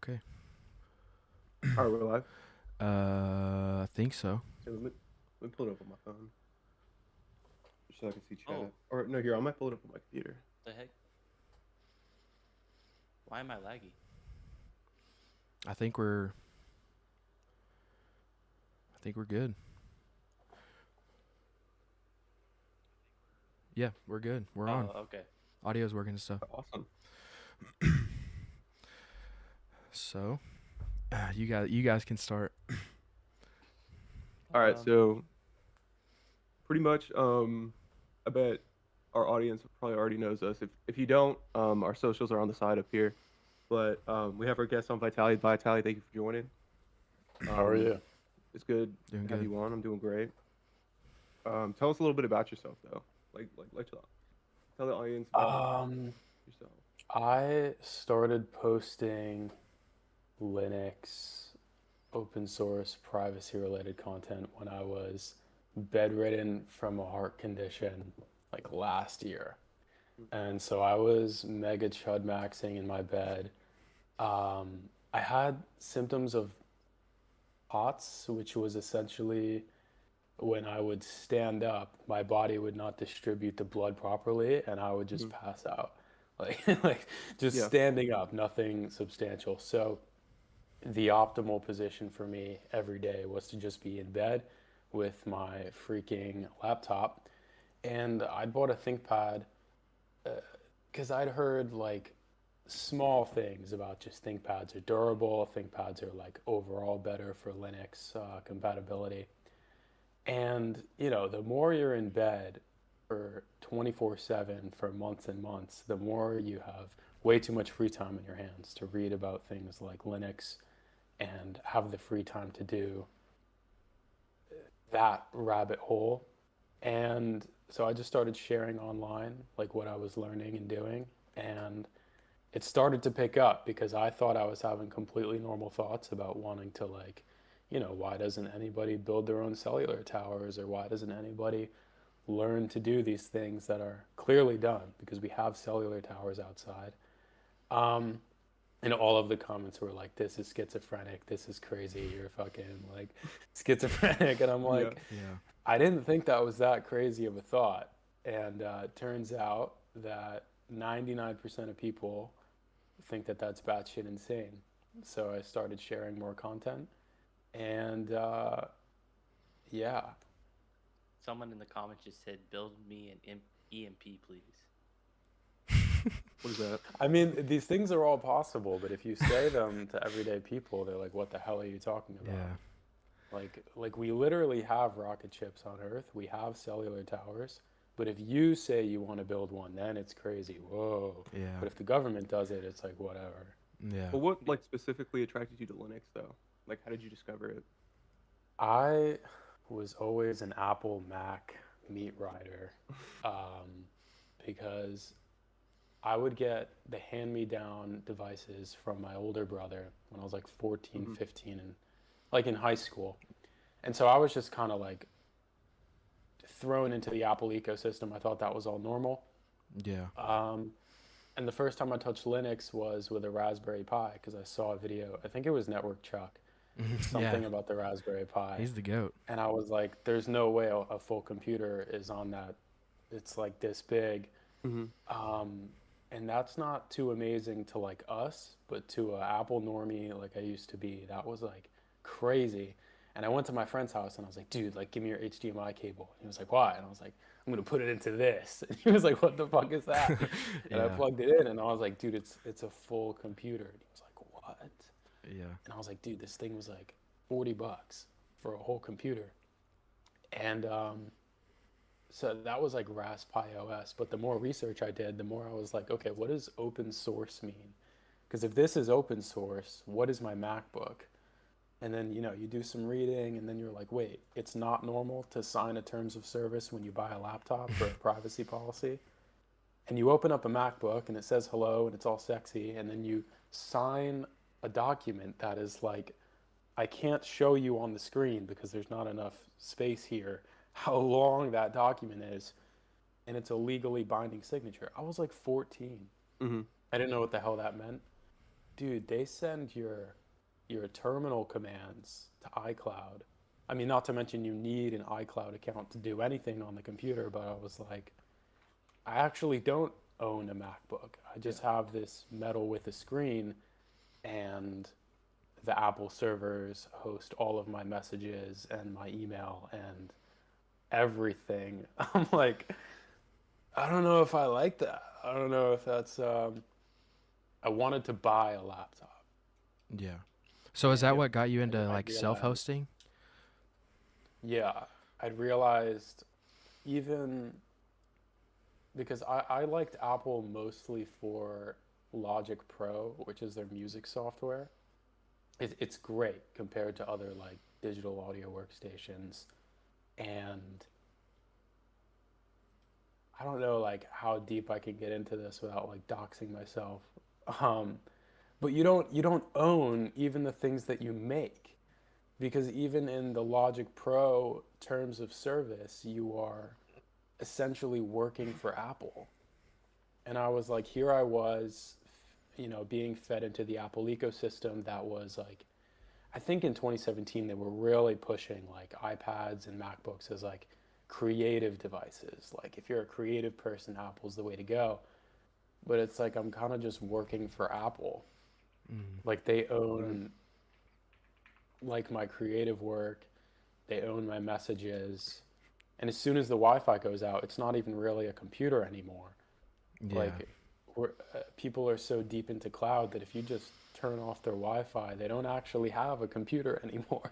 Okay. All right, we're live. I think so. So let me pull it up on my phone just so I can see Oh, chat. Or no, here I might pull it up on my computer. the heck? Why am I laggy? I think we're. I think we're good. Yeah, we're good. We're on. Oh, okay. Audio's working and stuff. Awesome. So, you guys can start. All right, Um, so pretty much, I bet our audience probably already knows us. If you don't, our socials are on the side up here. But we have our guest on Vitali. Vitali, thank you for joining. How are Um, you? it's good Doing to have good. you on. I'm doing great. Tell us a little bit about yourself, though. Tell the audience about Um, yourself. I started posting Linux, open source, privacy related content when I was bedridden from a heart condition like last year. And so I was mega chud maxing in my bed. I had symptoms of POTS, which was essentially when I would stand up, my body would not distribute the blood properly, and I would just Mhm. pass out. Like, like just Yeah. standing up, nothing substantial. So the optimal position for me every day was to just be in bed with my freaking laptop. And I bought a ThinkPad because I'd heard like small things about just ThinkPads are durable, ThinkPads are like overall better for Linux compatibility. And, the more you're in bed for 24/7 for months and months, the more you have way too much free time in your hands to read about things like Linux and have the free time to do that rabbit hole. And so I just started sharing online like what I was learning and doing. And it started to pick up because I thought I was having completely normal thoughts about wanting to like, why doesn't anybody build their own cellular towers or why doesn't anybody learn to do these things that are clearly done because we have cellular towers outside. Um, and all of the comments were like, "This is schizophrenic. This is crazy. You're fucking like schizophrenic." And I'm Yeah. like, Yeah. I didn't think that was that crazy of a thought. And it turns out that 99% of people think that that's batshit insane. So I started sharing more content, and yeah, someone in the comments just said, "Build me an EMP, please." What is that? I mean these things are all possible, but if you say them to everyday people, they're like, "What the hell are you talking about?" Yeah. Like we literally have rocket ships on Earth, we have cellular towers, but if you say you want to build one, then it's crazy. Whoa! Yeah. But if the government does it, it's like whatever. Yeah. But what Be- like specifically attracted you to Linux, though? Like, how did you discover it? I was always an Apple Mac meat rider um, because I would get the hand-me-down devices from my older brother when I was like 14, Hmm. 15, and like in high school. And so I was just kind of like thrown into the Apple ecosystem. I thought that was all normal. Yeah. Um, and the first time I touched Linux was with a Raspberry Pi because I saw a video. I think it was Network Chuck, Yeah. something about the Raspberry Pi. He's the goat. And I was like, there's no way a full computer is on that. It's like this big. Hmm. Um, and that's not too amazing to like us, but to a Apple normie like I used to be, that was like crazy. And I went to my friend's house and I was like, dude, like give me your HDMI cable. And he was like, why? And I was like, I'm gonna put it into this. And he was like, what the fuck is that? And I Yeah. plugged it in and I was like, dude, it's a full computer. And he was like, what? Yeah. And I was like, dude, this thing was like $40 for a whole computer. And so that was like Raspi OS. But the more research I did, the more I was like, okay, what does open source mean? Because if this is open source, what is my MacBook? And then, you do some reading, and then you're like, wait, it's not normal to sign a terms of service when you buy a laptop for a privacy policy. And you open up a MacBook and it says hello and it's all sexy, and then you sign a document that is like, I can't show you on the screen because there's not enough space here how long that document is, and it's a legally binding signature. I was like 14. Hmm. I didn't know what the hell that meant. dude, they send your terminal commands to iCloud. I mean, not to mention you need an iCloud account to do anything on the computer, but I was like, I actually don't own a MacBook. I just have this metal with a screen, and the Apple servers host all of my messages and my email and everything. I'm like, I don't know if I like that. I don't know if that's I wanted to buy a laptop. Yeah. So is that And what got you into I like realized, self-hosting? yeah, I realized even because I liked Apple mostly for Logic Pro, which is their music software. It's great compared to other like digital audio workstations. And I don't know like how deep I can get into this without like doxing myself. Um, but you don't own even the things that you make, because even in the Logic Pro terms of service, you are essentially working for Apple. And I was like, here I was, being fed into the Apple ecosystem that was like, I think in 2017 they were really pushing like iPads and MacBooks as like creative devices. Like if you're a creative person, Apple's the way to go. But it's like I'm kind of just working for Apple. Mm. Like they Mm. own like my creative work, they own my messages. And as soon as the Wi-Fi goes out, it's not even really a computer anymore. Yeah. Like people are so deep into cloud that if you just turn off their Wi-Fi, they don't actually have a computer anymore.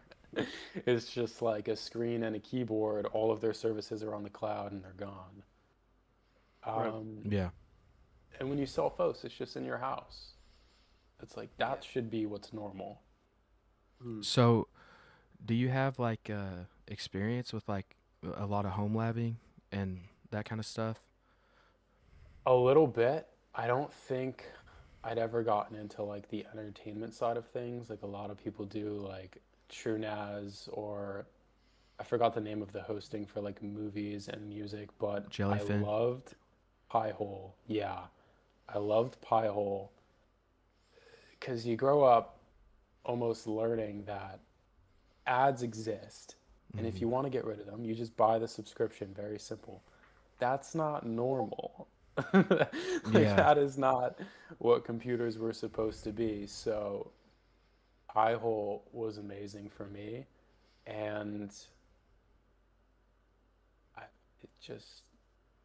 It's just like a screen and a keyboard. All of their services are on the cloud and they're gone. Right. Um, Yeah. and when you self-host, it's just in your house. It's like Yeah. that should be what's normal. Mm. So do you have like experience with like a lot of home labbing and that kind of stuff? A little bit. I don't think I'd ever gotten into like the entertainment side of things. Like a lot of people do, like TrueNAS, or I forgot the name of the hosting for like movies and music, but I Jellyfin? loved Pi-hole. Yeah, I loved Pi-hole because you grow up almost learning that ads exist, and if Mm. you want to get rid of them, you just buy the subscription. Very simple. That's not normal. Like Yeah. that is not what computers were supposed to be. So Pi-hole was amazing for me, and I, it just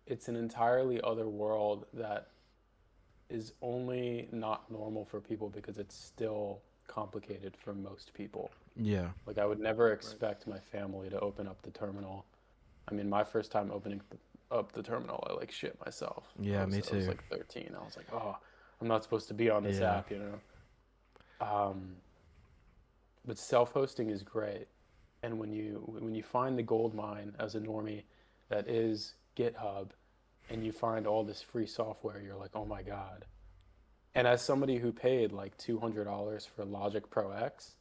it's an entirely other world that is only not normal for people because it's still complicated for most people. Yeah. Like I would never Right. expect my family to open up the terminal. I mean, my first time opening up the terminal, I like shit myself. I Yeah, was me I was too. like 13. I was like, oh, I'm not supposed to be on this Yeah. app, Um, but self-hosting is great, and when you find the gold mine as a normie, that is GitHub, and you find all this free software, you're like, oh my God. And as somebody who paid like $200 for Logic Pro X,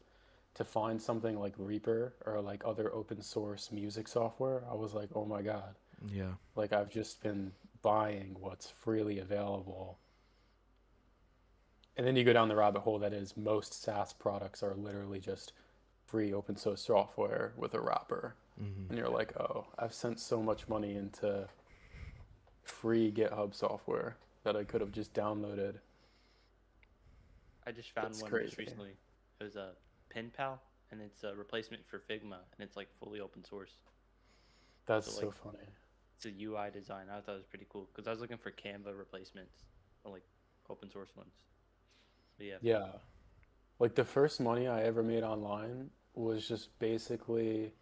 to find something like Reaper or like other open source music software, I was like, oh my God. Yeah. Like I've just been buying what's freely available. And then you go down the rabbit hole that is most SaaS products are literally just free open source software with a wrapper. Mm. And you're like, oh, I've sent so much money into free GitHub software that I could have just downloaded. I just found It's one just crazy. recently. It was a Pen Pal, and it's a replacement for Figma, and it's like fully open source. That's So so like funny. it's a UI design. I thought it was pretty cool because I was looking for Canva replacements or like open source ones. But yeah, Yeah. Like the first money I ever made online was just basically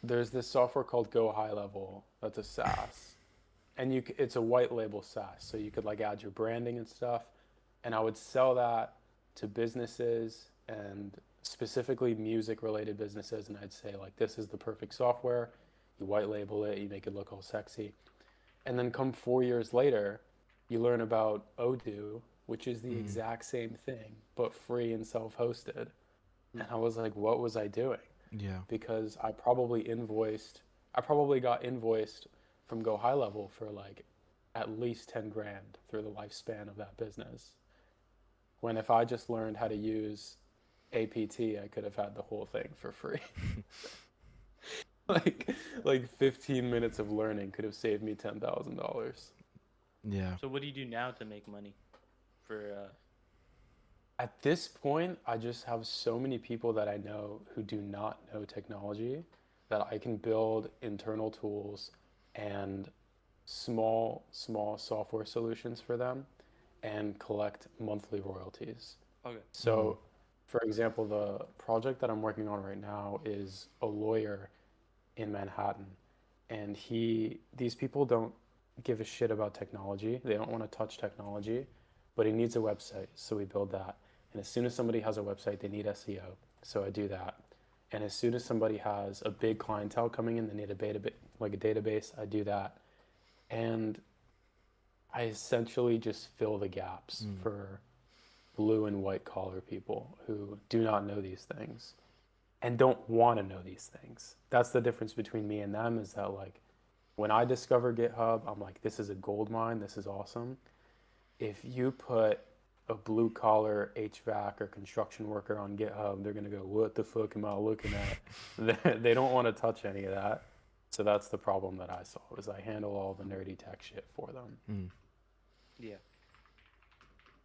there's this software called Go High Level that's a SaaS, and it's a white label SaaS, so you could like add your branding and stuff, and I would sell that to businesses and specifically music related businesses, and I'd say like this is the perfect software. You white label it, you make it look all sexy, and then come 4 years later, you learn about Odoo, which is the Mm. exact same thing but free and self-hosted, Mm. and I was like, what was I doing? Yeah. Because I probably got invoiced from Go High Level for like at least 10 grand through the lifespan of that business. When if I just learned how to use APT, I could have had the whole thing for free. like like 15 minutes of learning could have saved me $10,000. Yeah. So what do you do now to make money? For At this point, I just have so many people that I know who do not know technology that I can build internal tools and small software solutions for them and collect monthly royalties. okay, So, for example, the project that I'm working on right now is a lawyer in Manhattan, and these people don't give a shit about technology. They don't want to touch technology, but he needs a website, so we build that. And as soon as somebody has a website, they need SEO, so I do that. And as soon as somebody has a big clientele coming in, they need a database, I do that. And I essentially just fill the gaps for blue and white collar people who do not know these things and don't want to know these things. That's the difference between me and them, is that like when I discover GitHub, I'm like, this is a gold mine, this is awesome. If you put a blue collar HVAC or construction worker on GitHub, they're gonna go, what the fuck am I looking at? They don't want to touch any of that. So that's the problem that I solve, is I handle all the nerdy tech shit for them. yeah,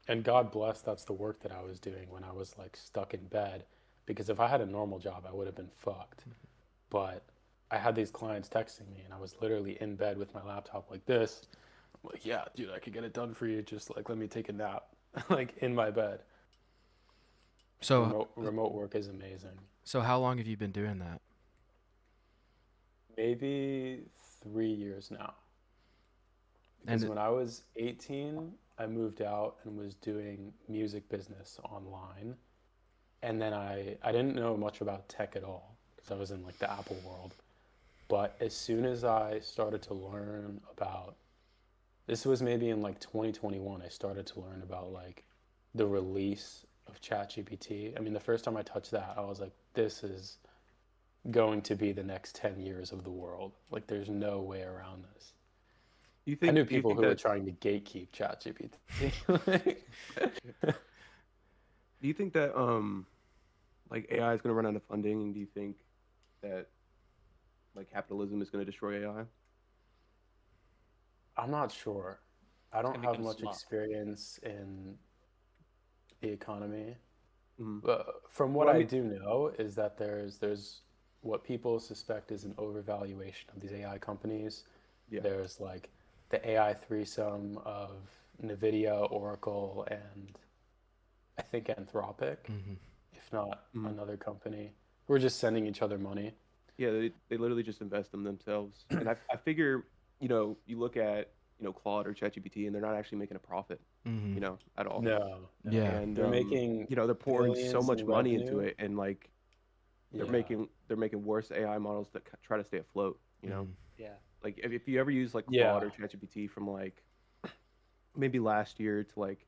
And God bless, that's the work that I was doing when I was like stuck in bed. Because if I had a normal job, I would have been fucked. But I had these clients texting me, and I was literally in bed with my laptop like this. I'm like, yeah, dude, I could get it done for you. Just like, let me take a nap, like in my bed. So Remote work is amazing. so how long have you been doing that? Maybe 3 years now. And Because when I was 18, I moved out and was doing music business online. And then I didn't know much about tech at all because I was in like the Apple world. But as soon as I started to learn about, this was maybe in like 2021, I started to learn about like the release of ChatGPT. I mean, the first time I touched that, I was like, this is going to be the next 10 years of the world. Like, there's no way around this. I knew people who were trying to gatekeep ChatGPT. Do you think that like AI is going to run out of funding, and do you think that like capitalism is going to destroy AI? I'm not sure. I don't gonna have become much smart. experience in the economy. Mhm. But from what Well, I I mean, do know is that there's what people suspect is an overvaluation of these AI companies. yeah. There's like the AI threesome of NVIDIA, Oracle, and I think Anthropic, if not Mhm. another company. We're just sending each other money. Yeah, they literally just invest in themselves. And I figure, you look at, Claude or ChatGPT, and they're not actually making a profit, at all. No, no. Yeah. And They're making they're pouring so billions in much money into revenue. it, and like they're Yeah. making worse AI models that try to stay afloat. yeah. Like if you ever use like Claude Yeah. or ChatGPT from like maybe last year to like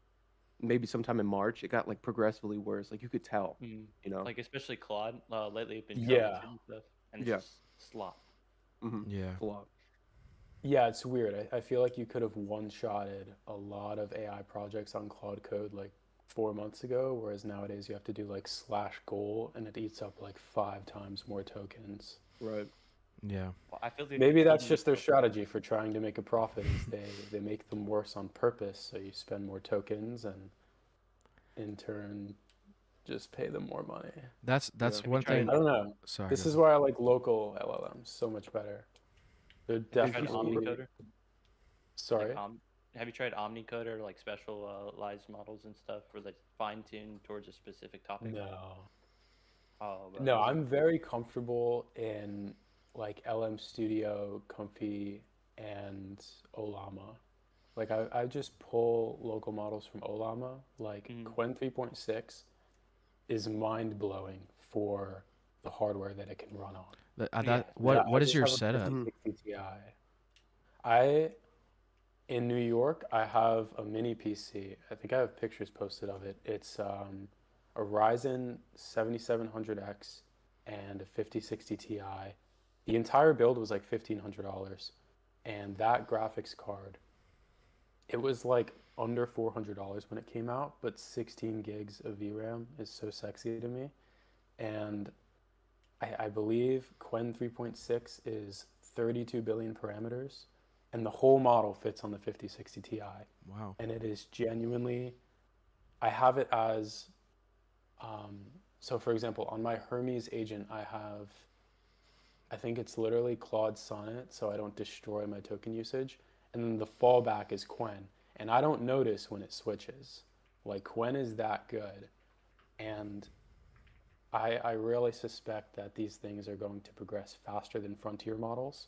maybe sometime in March, it got like progressively worse. Like you could tell, Mm. you know. Like especially Claude. Lately, I've been Yeah. troubleshooting stuff, and it's Yeah. just slop. Yeah. It's a lot. Yeah, it's weird. I feel like you could have one-shotted a lot of AI projects on Cloud Code like 4 months ago, whereas nowadays you have to do like slash goal and it eats up like 5 times more tokens. Right. Yeah. Well, I feel like Maybe they're that's totally just their broken. strategy for trying to make a profit is they make them worse on purpose, so you spend more tokens and in turn just pay them more money. That's Yeah. Have you one tried? thing. I don't know. Sorry. This Go is ahead. why I like local LLMs so much better. They're Have you It's tried just definitely, OmniCoder? Like sorry. have you tried OmniCoder, like specialized models and stuff, where they fine tuned towards a specific topic? No. Oh, bro, No, those are I'm very comfortable in like LM Studio, Comfy, and Olama. Like I just pull local models from Olama. Like mm, Qwen 3.6 is mind blowing for the hardware that it can run on. yeah. Yeah, I What is just your have a setup? 5060 Ti. I in New York, I have a mini PC. I think I have pictures posted of it. It's a Ryzen 7700X and a 5060 Ti. The entire build was like $1,500, and that graphics card, it was like under $400 when it came out, but 16 gigs of VRAM is so sexy to me. And I believe Qwen 3.6 is 32 billion parameters, and the whole model fits on the 5060 Ti. Wow. And it is genuinely, I have it as, so for example, on my Hermes agent, I think it's literally Claude Sonnet, so I don't destroy my token usage. And then the fallback is Qwen. And I don't notice when it switches. Like, Qwen is that good. And I really suspect that these things are going to progress faster than frontier models.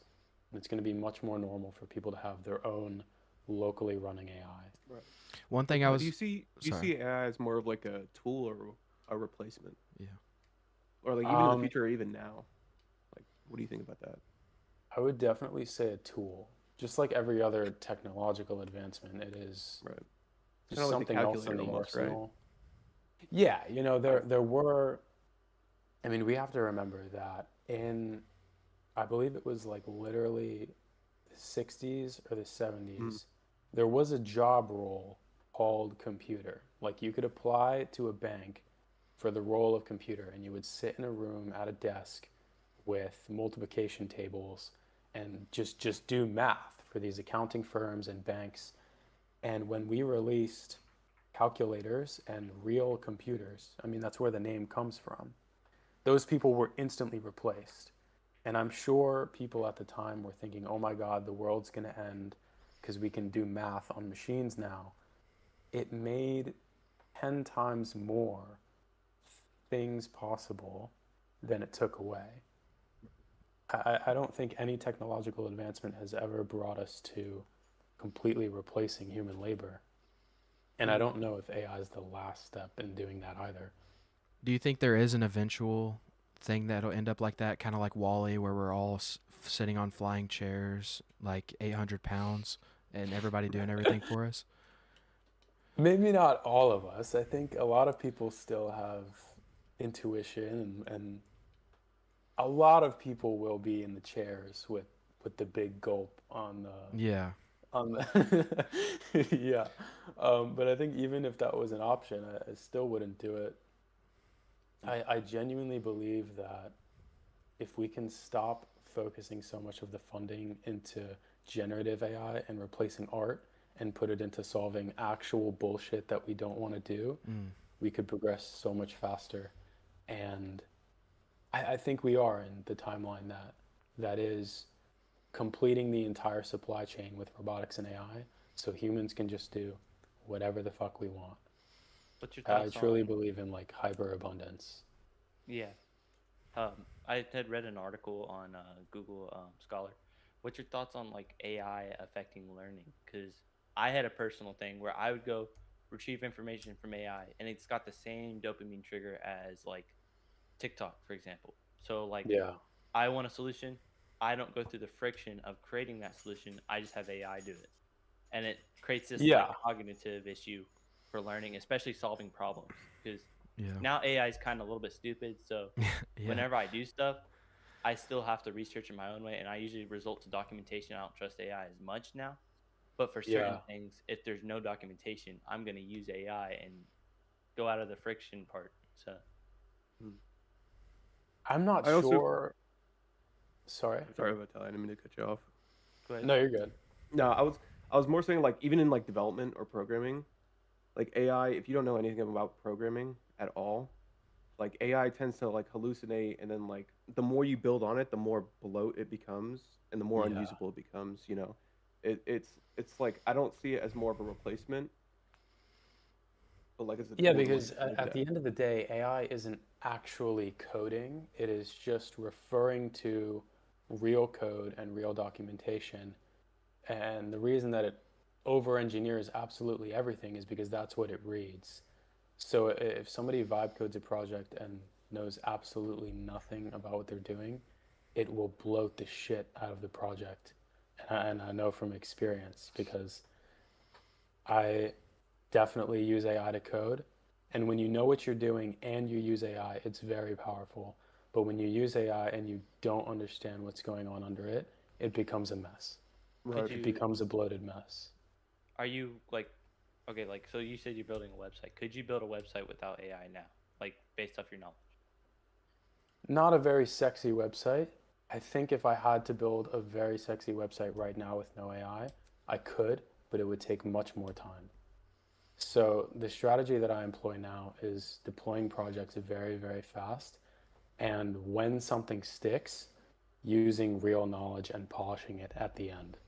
And it's going to be much more normal for people to have their own locally running AI. Right. One thing Like, I do was you see sorry. AI as more of like a tool or a replacement, Yeah. or like even in the future or even now? Like, what do you think about that? I would definitely say a tool. Just like every other technological advancement, it is Right. It's kind just of like the something else in calculator the almost, right? arsenal. Yeah, you know, Right. there were, I mean, we have to remember that in, I believe it was like literally the 60s or the Mm. 70s, there was a job role called computer. Like, you could apply to a bank for the role of computer, and you would sit in a room at a desk with multiplication tables and just do math for these accounting firms and banks. And when we released calculators and real computers, I mean, that's where the name comes from, those people were instantly replaced. And I'm sure people at the time were thinking, oh my God, the world's going to end because we can do math on machines now. It made 10 times more things possible than it took away. I don't think any technological advancement has ever brought us to completely replacing human labor. And I Mm. don't know if AI is the last step in doing that either. Do you think there is an eventual thing that'll end up like that, kind of like Wally, where we're all sitting on flying chairs, like 800 pounds, and everybody doing everything for us? Maybe not all of us. I think a lot of people still have intuition, and a lot of people will be in the chairs with the big gulp Yeah. on the yeah. But I think even if that was an option, I still wouldn't do it. I genuinely believe that if we can stop focusing so much of the funding into generative AI and replacing art and put it into solving actual bullshit that we don't want to do, Mm. we could progress so much faster. And I think we are in the timeline that is completing the entire supply chain with robotics and AI, so humans can just do whatever the fuck we want. What's your I thoughts truly on? believe in like hyper abundance. Yeah. I had read an article on Google Scholar. What's your thoughts on like AI affecting learning? Because I had a personal thing where I would go retrieve information from AI, and it's got the same dopamine trigger as like TikTok, for example. So like Yeah. I want a solution. I don't go through the friction of creating that solution. I just have AI do it, and it creates this like Yeah. cognitive issue for learning, especially solving problems. Because Yeah. now AI is kind of a little bit stupid. So Yeah. whenever I do stuff, I still have to research in my own way, and I usually result to documentation. I don't trust AI as much now, but for certain Yeah. things, if there's no documentation, I'm going to use AI and go out of the friction part. So Mm. I'm not I also, sure. Sorry. sorry about that. I didn't mean to cut you off. go ahead. No, you're good. No, I was more saying like even in like development or programming, like AI, if you don't know anything about programming at all, like AI tends to like hallucinate, and then like the more you build on it, the more bloat it becomes and the more Yeah. unusable it becomes, you know. It's like I don't see it as more of a replacement, but like as a Yeah, tool to because like at the end of the day, AI isn't actually coding. It is just referring to real code and real documentation. And the reason that it over engineers absolutely everything is because that's what it reads. So if somebody vibe codes a project and knows absolutely nothing about what they're doing, it will bloat the shit out of the project. And I know from experience because I definitely use AI to code. And when you know what you're doing and you use AI, it's very powerful. But when you use AI and you don't understand what's going on under it, it becomes a mess. Could right. It you becomes a bloated mess. are you like Okay, like so you said you're building a website. Could you build a website without AI now, like based off your knowledge? Not a very sexy website. I think if I had to build a very sexy website right now with no I could, but it would take much more time. So the strategy that I employ now is deploying projects very, very fast. And when something sticks, using real knowledge and polishing it at the end.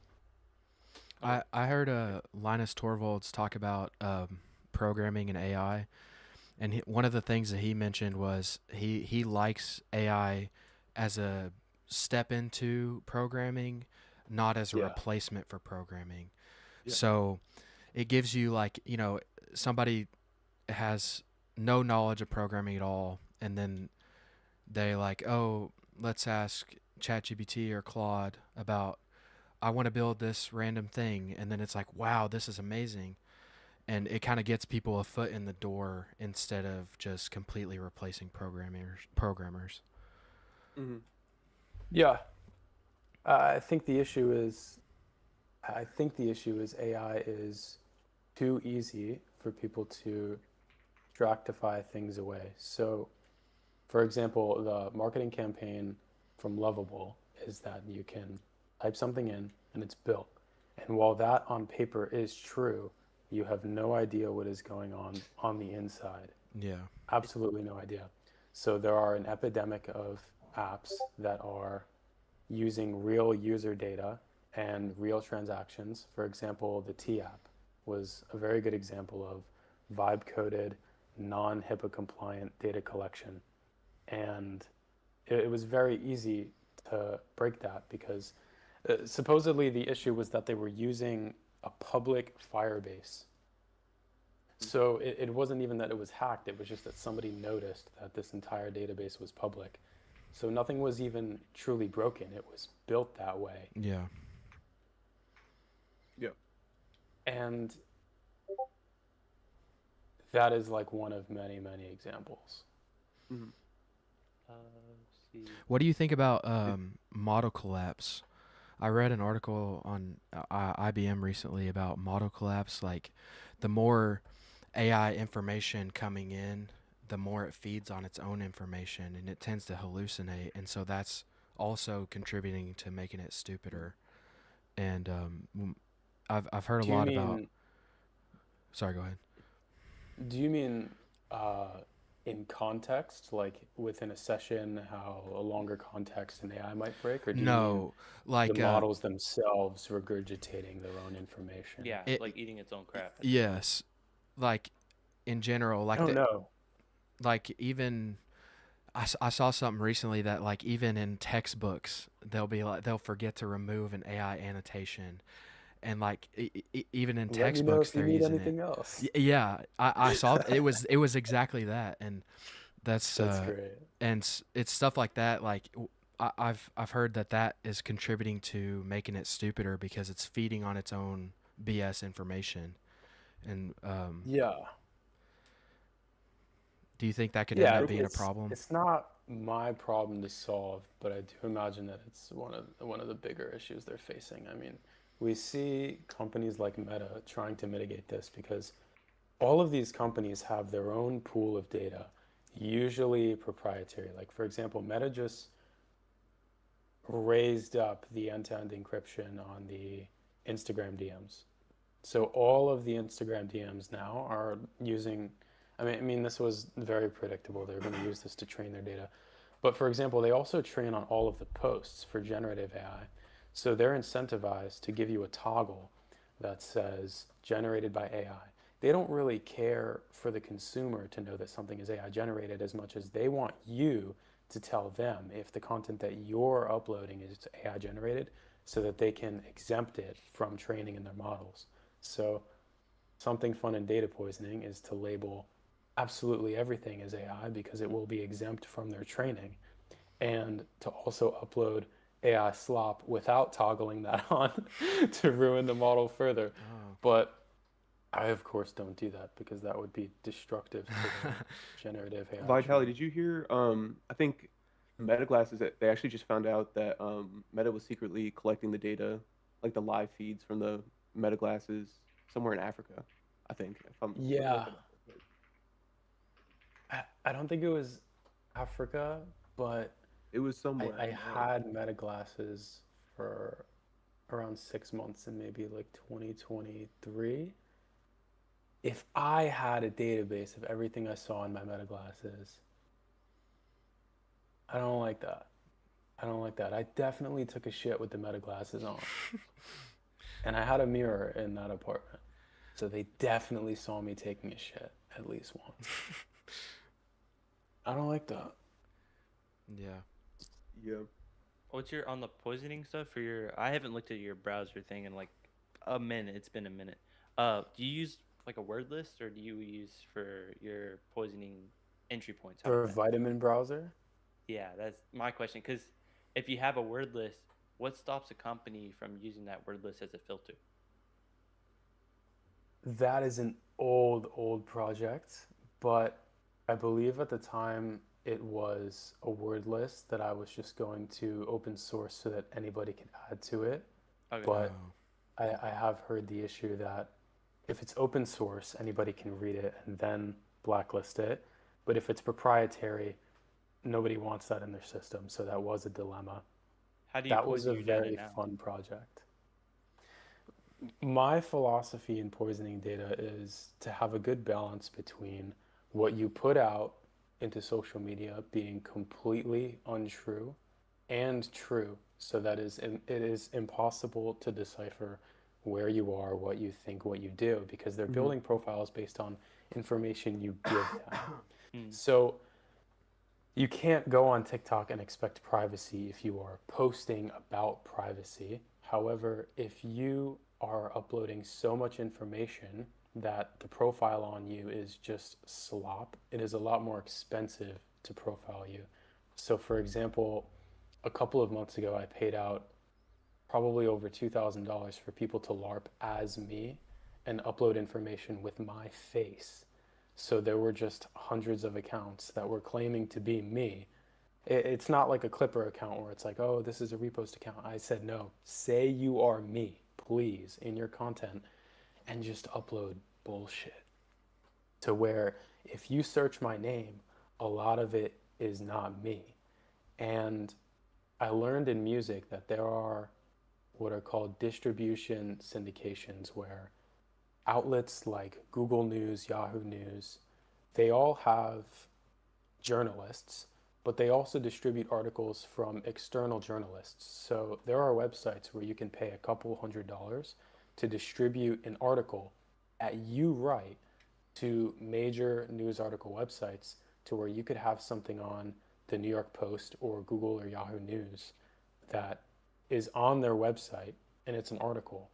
Okay. I heard Linus Torvalds talk about programming and AI, and one of the things that he mentioned was he likes AI as a step into programming, not as a Yeah. replacement for programming. Yeah. So it gives you, like, somebody has no knowledge of programming at all, and then they like, oh, let's ask ChatGPT or Claude about, I want to build this random thing, and then it's like, wow, this is amazing, and it kind of gets people a foot in the door instead of just completely replacing programmers. Mm-hmm. Yeah. I think the issue is AI is too easy for people to dractify things away. So, for example, the marketing campaign from Lovable is that you can type something in and it's built. And while that on paper is true, you have no idea what is going on the inside. Yeah. Absolutely no idea. So there are an epidemic of apps that are using real user data and real transactions. For example, the T app was a very good example of vibe coded, non HIPAA compliant data collection. And it was very easy to break that because supposedly the issue was that they were using a public Firebase. So it wasn't even that it was hacked, it was just that somebody noticed that this entire database was public. So nothing was even truly broken. It was built that way. Yeah. Yeah. And that is like one of many, many examples. Mm-hmm. Let's see. What do you think about model collapse? I read an article on IBM recently about model collapse. Like, the more AI information coming in, the more it feeds on its own information, and it tends to hallucinate, and so that's also contributing to making it stupider. And I've heard a Do you lot about. mean Sorry, go ahead. do you mean in context, like within a session, how a longer context an AI might break, or do you mean No, the like models themselves regurgitating their own information? Yeah, it. like eating its own crap. Yes, like in general, like Oh no. even I saw something recently that, like, even in textbooks they'll be like, they'll forget to remove an AI annotation, and like even in Let me know textbooks if you they're need using it. anything else. Yeah, I saw it was exactly that, and that's That's great. and it's stuff like that. Like, I've heard that is contributing to making it stupider because it's feeding on its own BS information. And Yeah. do you think that could end Yeah, up Real being quick. a problem? it's not my problem to solve, but I do imagine that it's one of the bigger issues they're facing. I mean, we see companies like Meta trying to mitigate this because all of these companies have their own pool of data, usually proprietary. Like for example, Meta just raised up the end-to-end encryption on the Instagram DMs. So all of the Instagram DMs now are using, I mean, this was very predictable. They're going to use this to train their data. But for example, they also train on all of the posts for generative AI. So they're incentivized to give you a toggle that says generated by AI. They don't really care for the consumer to know that something is AI generated as much as they want you to tell them if the content that you're uploading is AI generated so that they can exempt it from training in their models. So something fun in data poisoning is to label absolutely everything as AI because it will be exempt from their training, and to also upload AI slop without toggling that on to ruin the model further. Oh. But I, of course, don't do that because that would be destructive to the generative AI Vitali, training. did you hear? I think Meta glasses that they actually just found out that Meta was secretly collecting the data, like the live feeds from the Meta glasses somewhere in Africa. I think, if I'm Yeah, looking at it. I don't think it was Africa, but It was somewhere. I I know. had meta glasses for around 6 months in maybe like 2023. If I had a database of everything I saw in my meta glasses, I don't like that. I don't like that. I definitely took a shit with the meta glasses on. And I had a mirror in that apartment. So they definitely saw me taking a shit at least once. I don't like that. Yeah. Yeah. What's your on the poisoning stuff for your? I haven't looked at your browser thing in like a minute. It's been a minute. Do you use like a word list or do you use for your poisoning entry points? How For about a that? vitamin browser, Yeah, that's my question. Because if you have a word list, what stops a company from using that word list as a filter? that is an old project, but I believe at the time it was a word list that I was just going to open source so that anybody could add to it. Okay. But Oh. I have heard the issue that if it's open source, anybody can read it and then blacklist it. But if it's proprietary, nobody wants that in their system. So that was a dilemma. How do you That was poison a your data very now? fun project. My philosophy in poisoning data is to have a good balance between what you put out into social media being completely untrue and true, so that it is impossible to decipher where you are, what you think, what you do, because they're Hmm. building profiles based on information you give them. Hmm. So you can't go on TikTok and expect privacy if you are posting about privacy. However, if you are uploading so much information that the profile on you is just slop, it is a lot more expensive to profile you. So, for example, a couple of months ago, I paid out probably over $2,000 for people to LARP as me and upload information with my face. So there were just hundreds of accounts that were claiming to be me. It's not like a Clipper account where it's like, oh, this is a repost account. I said, no, say you are me, please, in your content, and just upload bullshit to where if you search my name, a lot of it is not me. And I learned in music that there are what are called distribution syndications, where outlets like Google News, Yahoo News, they all have journalists, but they also distribute articles from external journalists. So there are websites where you can pay a couple $100s to distribute an article at you write to major news article websites to where you could have something on the New York Post or Google or Yahoo News that is on their website and it's an article.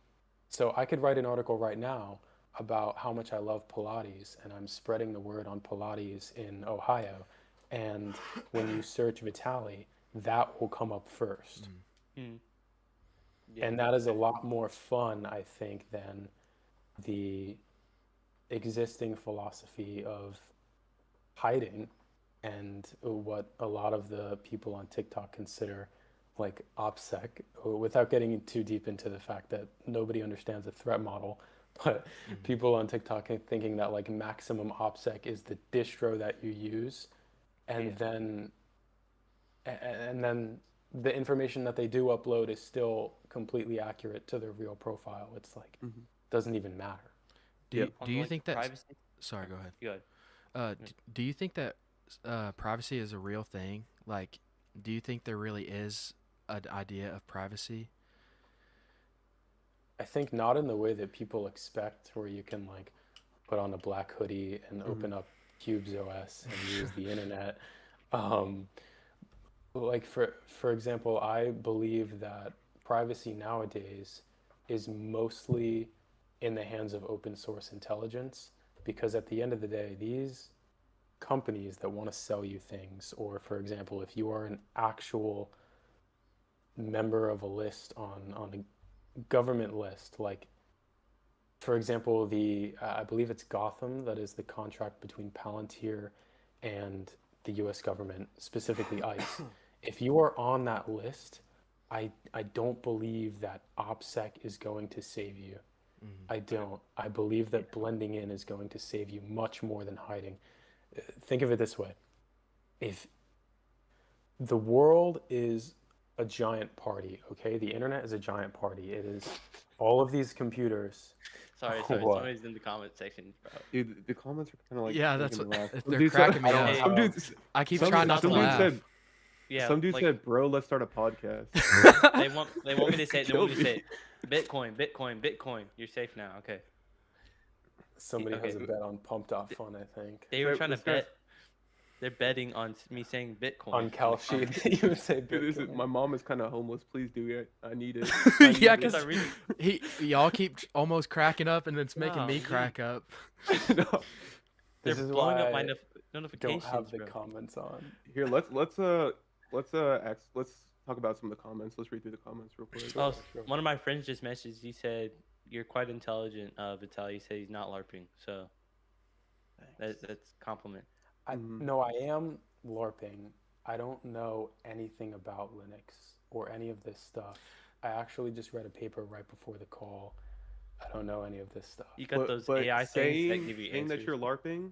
So I could write an article right now about how much I love Pilates and I'm spreading the word on Pilates in Ohio. And when you search Vitali, that will come up first. Mm. Hmm. Yeah. And that is a lot more fun, I think, than the existing philosophy of hiding and what a lot of the people on TikTok consider like OPSEC, without getting too deep into the fact that nobody understands a threat model. But Mm. people on TikTok are thinking that like maximum OPSEC is the distro that you use, and Yeah. then the information that they do upload is still completely accurate to their real profile. It's like Hmm. doesn't even matter. Do Yep. you, do On you like the think that? privacy. Sorry, go ahead. Good. Do you think that privacy is a real thing? Like, do you think there really is an idea of privacy? I think not in the way that people expect, where you can like put on a black hoodie and Hmm. open up Cubes OS and use the internet. Um, like for example, I believe that privacy nowadays is mostly in the hands of open source intelligence, because at the end of the day, these companies that want to sell you things, or for example, if you are an actual member of a list on a government list, like for example, the I believe it's Gotham that is the contract between Palantir and the U.S. government, specifically ICE. If you are on that list, I don't believe that OPSEC is going to save you. I don't. I believe that blending in is going to save you much more than hiding. Think of it this way. If the world is a giant party, okay? The internet is a giant party. It is all of these computers. Sorry. What? Somebody's in the comment section, bro. Dude, the comments are kind of like Yeah, that's making me laugh. what Some they're dude said- cracking me I don't up. Some have- dude, I keep some, trying not to some dude laugh. said, Yeah. some dude like, said, "Bro, let's start a podcast." they want me to say. They want me to say, Bitcoin. You're safe now. Okay. Somebody has a Okay. bet on Pumped Off Fun, I think. They were Wait, trying to this guy's- bet. They're betting on me saying Bitcoin. On Cal in the comments. Sheet, you would say Dude, Bitcoin. my mom is kind of homeless. Please do it. I need it. Yeah, Because because y'all keep almost cracking up, and it's making me Golly. crack up. No. They're This is blowing up why my Don't notifications. have the bro. comments on. Here, let's talk about some of the comments. Let's read through the comments real quick. Oh, Sure. one of my friends just messaged. He said, "You're quite intelligent, Vitali." He said he's not LARPing, so that's a compliment. No, I am LARPing. I don't know anything about Linux or any of this stuff. I actually just read a paper right before the call. I don't know any of this stuff. You got those AI things that give you saying that answers. you're LARPing,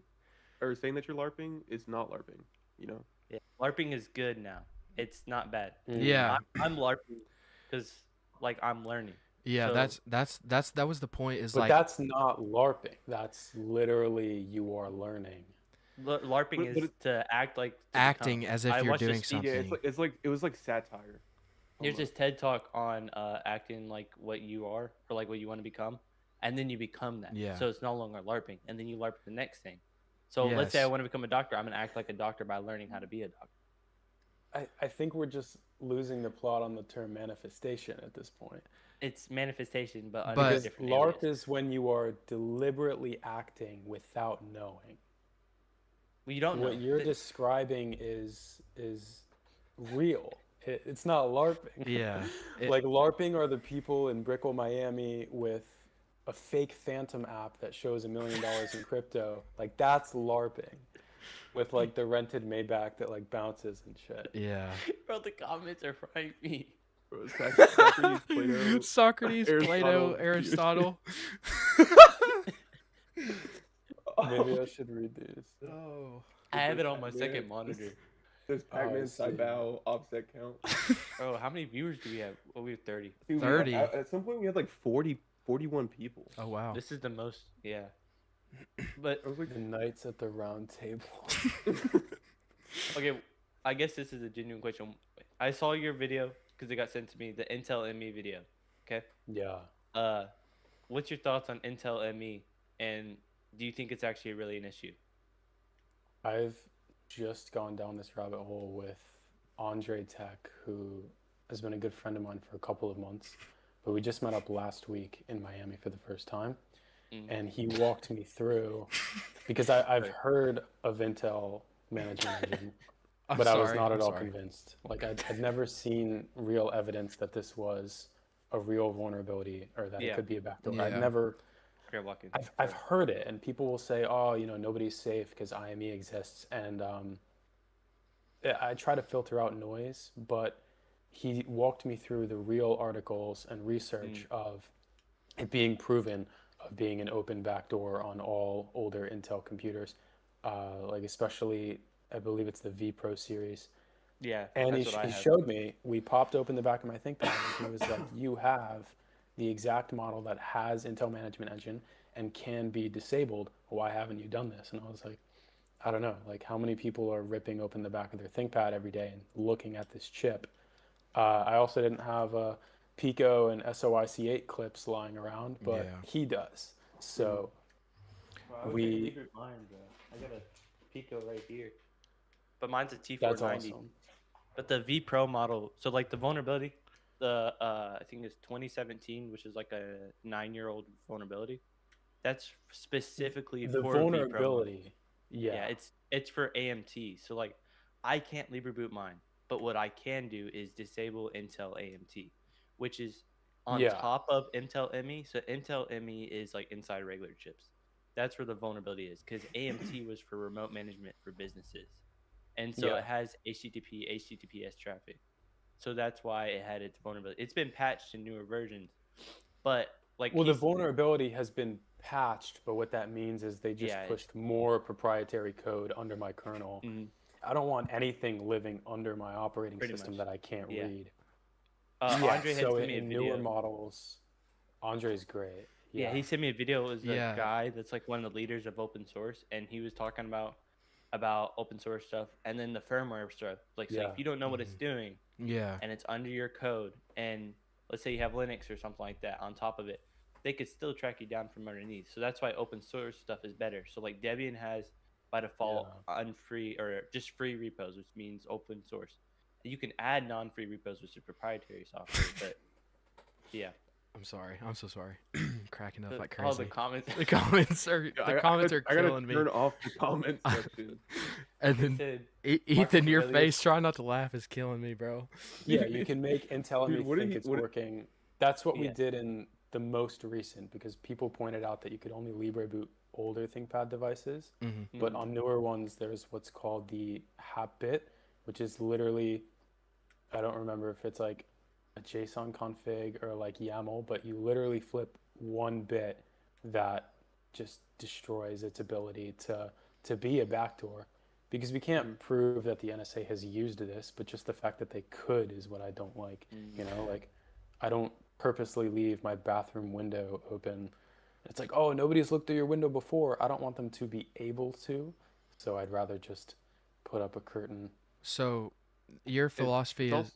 or saying that you're LARPing is not LARPing. You know. Yeah, LARPing is good now. It's not bad. Yeah, I'm LARPing because like I'm learning. yeah. So- That was the point. Is But like that's not LARPing. That's literally you are learning. LARPing But is to act like to acting become. as if I you're watched this doing speech- Yeah, something. it was like satire. There's almost. this TED talk on acting like what you are or like what you want to become, and then you become that. Yeah. So it's no longer LARPing, and then you LARP the next thing. So let's say I Yes. want to become a doctor. I'm gonna act like a doctor by learning how to be a doctor. I think we're just losing the plot on the term manifestation at this point. It's manifestation, but under But- a Because different LARP alias. is when you are deliberately acting without knowing. Well, you don't know. What you're describing is real. It's not LARPing. Yeah. It- Like LARPing are the people in Brickell, Miami with a fake Phantom app that shows $1 million in crypto. Like that's LARPing. With like the rented Maybach that like bounces and shit. Yeah. Bro, the comments are frightening me. Bro, Socrates, Plato, Socrates, Plato, Aristotle. Aristotle. Maybe I should read these. Oh. I have it on my Man, second monitor. There's Pac-Man, I see. Cybow, offset count. Bro, how many viewers do we have? Well, we have 30. Dude, 30. At some point, we had like 41 people. Oh wow. This is the most, yeah. But I was like, The Knights at the Round Table. okay, I guess this is a genuine question. I saw your video because it got sent to me, the Intel ME video. Okay. Yeah. What's your thoughts on Intel ME, and do you think it's actually really an issue? I've just gone down this rabbit hole with Andre Tech, who has been a good friend of mine for a couple of months. But we just met up last week in Miami for the first time. And he walked me through, because I've heard of Intel Management Engine, I'm but I was sorry, not I'm at all sorry. convinced. Like I'd never seen real evidence that this was a real vulnerability or that it Yeah. could be a backdoor. Yeah. I've never, Grab walking. I've heard it, and people will say, "Oh, you know, nobody's safe because IME exists." And I try to filter out noise, but he walked me through the real articles and research of it being proven of being an open backdoor on all older Intel computers, like especially I believe it's the V Pro series. Yeah, And that's what I he have. showed me. We popped open the back of my ThinkPad, and he was like, "You have the exact model that has Intel Management Engine and can be disabled. Why haven't you done this?" And I was like, I don't know. Like, how many people are ripping open the back of their ThinkPad every day and looking at this chip? I also didn't have Pico and SOIC8 clips lying around, but Yeah. he does. So I we- mine, bro. I got a Pico right here, but mine's a T490. that's awesome. But the V Pro model, so like the vulnerability, the I think it's 2017, which is like a 9-year-old vulnerability. That's specifically The for V Pro model. vulnerability. Yeah, Yeah. it's for AMT. So like, I can't Libre boot mine, but what I can do is disable Intel AMT, which is on Yeah. top of Intel ME. So Intel ME is like inside regular chips. That's where the vulnerability is, because AMT was for remote management for businesses, and so Yeah. it has HTTP, HTTPS traffic. So that's why it had its vulnerability. It's been patched in newer versions, but Like Well, the he's vulnerability has been patched, but what that means is they just yeah, pushed more proprietary code under my kernel. mhm, I don't want anything living under my operating pretty system much. that I can't Yeah. read. Yeah, Andre had so sent me a in newer video. models, Andre's great. Yeah, Yeah. he sent me a video. It was a Yeah. guy that's like one of the leaders of open source, and he was talking about open source stuff, and then the firmware stuff. Like, say Yeah. if you don't know what it's Mhm. doing, Yeah. and it's under your code, and let's say you have Linux or something like that on top of it, they could still track you down from underneath. So that's why open source stuff is better. So like Debian has by default Yeah. unfree or just free repos, which means open source. You can add non-free repos, which is proprietary software, but yeah. I'm sorry. I'm so sorry. Cracking up like All the crazy. comments. The comments are Yeah, the comments are I gotta killing me. turn off the comment section. And They then said Ethan, Marcus your Aurelius. face trying not to laugh is killing me, bro. Yeah, you can make Intel Dude, me what did think he? it's What? working. That's what we Yeah. did in the most recent because people pointed out that you could only Libre boot older ThinkPad devices, Mm-hmm. but Mhm. on newer ones, there's what's called the hap-bit, which is literally, I don't remember if it's like a JSON config or like YAML, but you literally flip one bit that just destroys its ability to be a backdoor. Because we can't Mhm. prove that the NSA has used this, but just the fact that they could is what I don't like. You know, like I don't purposely leave my bathroom window open. It's like, oh, nobody's looked through your window before. I don't want them to be able to, so I'd rather just put up a curtain. So, your philosophy It's is. also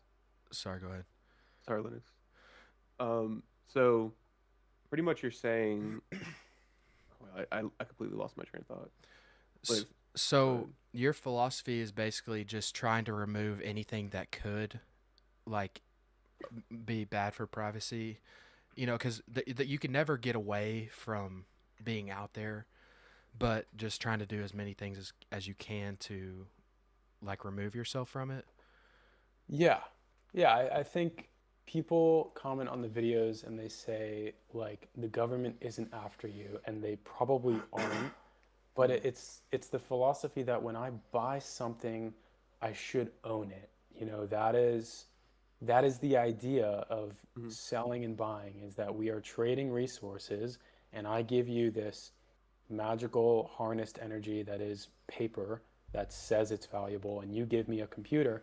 Sorry, go ahead. sorry, Linux. So pretty much you're saying. Well, I completely lost my train of thought. S- Liz, go So, ahead. your philosophy is basically just trying to remove anything that could, like, be bad for privacy. You know, because you can never get away from being out there, but just trying to do as many things as you can to, like, remove yourself from it. Yeah. Yeah, I think people comment on the videos and they say like the government isn't after you, and they probably aren't, but Mhm. it's the philosophy that when I buy something, I should own it. You know, that is the idea of Mhm. selling and buying, is that we are trading resources, and I give you this magical harnessed energy that is paper that says it's valuable, and you give me a computer.